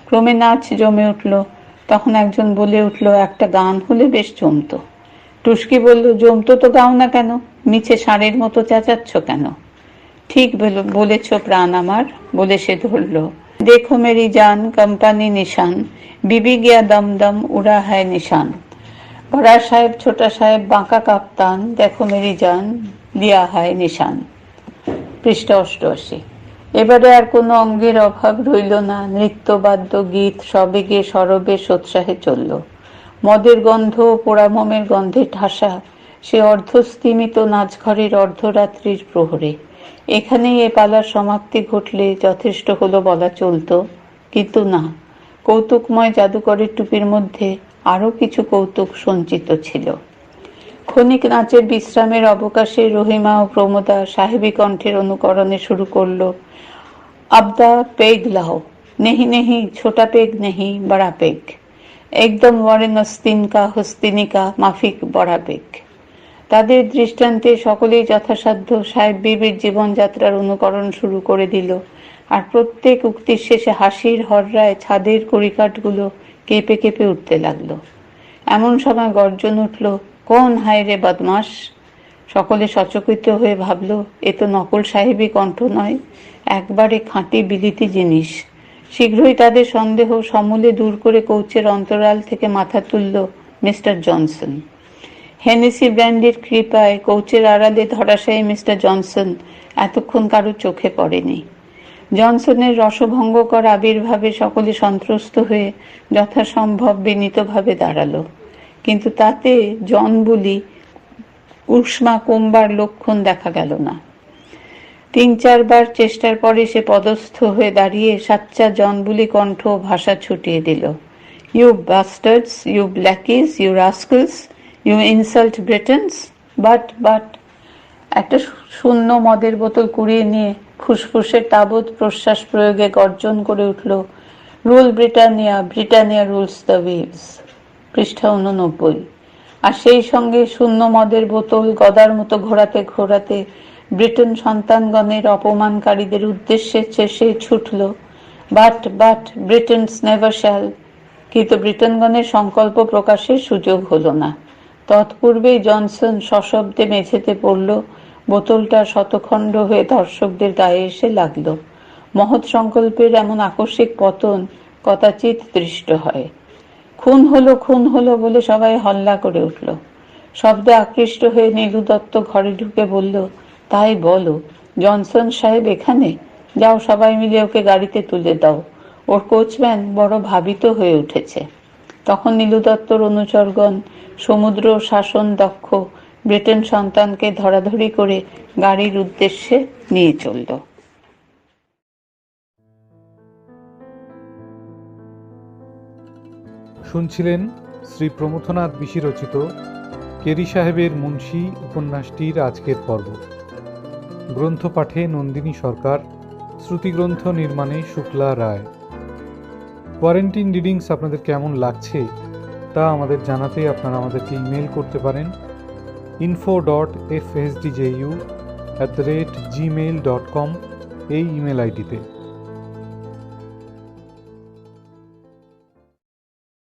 S2: ক্রমে নাচ জমে উঠল। তখন একজন বলে উঠল, একটা গান হলে বেশ জমতো। টুস্কি বলল, জমতো তো গাও না কেন, মিছে ষাঁড়ের মতো চেঁচাচ্ছ কেন? ঠিক বলেছ প্রাণ আমার, বলে সে ধরল। দেখো মেরি জান, কোম্পানি নিশান, বিবি গিয়া দম দম, উড়া হ্যায় নিশান। বড়া সাহেব, ছোটা সাহেব, বাঁকা কাপ্তান, দেখো মেরি জান, লিয়া হায় নিশান। পৃষ্ঠা 88। এবারে আর কোনো অঙ্গের অভাব রইল না। নৃত্য, বাদ্য, গীত সবেগে সরবে সোৎসাহে চলল। মদের গন্ধ, পোড়া মোমের গন্ধে ঠাসা সে অর্ধস্তিমিত নাচঘরের অর্ধরাত্রির প্রহরে। এখানেই এ পালার সমাপ্তি ঘটলে যথেষ্ট হলো বলা চলত, কিন্তু না, কৌতুকময় জাদুকরের টুপির মধ্যে আরো কিছু কৌতুক সঞ্চিত ছিল। ক্ষণিক নাচের বিশ্রামের অবকাশে রহিমা ও প্রমোদা সাহেবী কণ্ঠের অনুকরণে শুরু করল, আবদা পেগ লাও, নেহি নেহি ছোটা পেগ নেহি, বড়া পেগ, একদম ওয়ারেন হস্তিনকা হস্তিনিকা মাফিক বড়া পেগ। তাদের দৃষ্টান্তে সকলেই যথাসাধ্য সাহেব বিবির জীবনযাত্রার অনুকরণ শুরু করে দিল, আর প্রত্যেক উক্তির শেষে হাসির হররায় ছাদের কড়িকাঠগুলো কেঁপে কেঁপে উঠতে লাগলো। এমন সময় গর্জন উঠল, কোন হায় রে বদমাস! সকলে সচকিত হয়ে ভাবল, এ তো নকল সাহেবী কণ্ঠ নয়, একবারে খাঁটি বিলিতি জিনিস। শীঘ্রই তাদের সন্দেহ সমূলে দূর করে কোচের অন্তরাল থেকে মাথা তুলল মিস্টার জনসন। হেনেসি ব্র্যান্ডির কৃপায় কোচের আড়ালে ধরাশায়ী মিস্টার জনসন এতক্ষণ কারো চোখে পড়েনি। জনসনের রসভঙ্গকর আবির্ভাবে সকলে সন্ত্রস্ত হয়ে যথাসম্ভব বিনীতভাবে দাঁড়ালো, কিন্তু তাতে জন বুলি উষ্মা কমবার লক্ষণ দেখা গেল না। 3-4 বার চেষ্টার পরে সে পদস্থ হয়ে দাঁড়িয়ে সাচ্চা জন বুলি কণ্ঠ ভাষা ছুটিয়ে দিল, you bastards, you blackies, you rascals, you insult Britain's, but একটা শূন্য মদের বোতল কুড়িয়ে নিয়ে ফুসফুসের তাবৎ প্রশ্বাস প্রয়োগে গর্জন করে উঠল, rule Britannia, Britannia rules the waves. পৃষ্ঠা 89। আর সেই সঙ্গে শূন্য মদের বোতল গদার মতো ঘোরাতে ঘোরাতে ব্রিটেন সন্তানগণের অপমানকারীদের উদ্দেশ্যে চেঁচে ছুটল, বাট ব্রিটেনস নেভার শ্যাল। কিন্তু ব্রিটেনগণের সংকল্প প্রকাশের সুযোগ হলো না। তৎপূর্বেই জনসন সশব্দে মেঝেতে পড়ল, বোতলটা শতখণ্ড হয়ে দর্শকদের গায়ে এসে লাগল। মহৎ সংকল্পের এমন আকস্মিক পতন কদাচিৎ দৃষ্ট হয়। খুন হলো বলে সবাই হল্লা করে উঠল। শব্দে আকৃষ্ট হয়ে নীলু দত্ত ঘরে ঢুকে বলল, তাই বলো, জনসন সাহেব এখানে? যাও, সবাই মিলে ওকে গাড়িতে তুলে দাও, ওর কোচম্যান বড় ভাবিত হয়ে উঠেছে। তখন নীলু দত্তর অনুচরগণ সমুদ্র শাসন দক্ষ ব্রিটেন সন্তানকে ধরাধরি করে গাড়ির উদ্দেশ্যে নিয়ে চলল।
S1: শুনছিলেন শ্রী প্রমথনাথ বিশি রচিত কেরি সাহেবের মুন্সি উপন্যাসটির আজকের পর্ব। গ্রন্থ পাঠে নন্দিনী সরকার, শ্রুতিগ্রন্থ নির্মাণে শুক্লা রায়। কোয়ারেন্টিন রিডিংস আপনাদের কেমন লাগছে তা আমাদের জানাতে আপনারা আমাদেরকে ইমেল করতে পারেন info.fsdju@gmail.com এই ইমেল আইডিতে।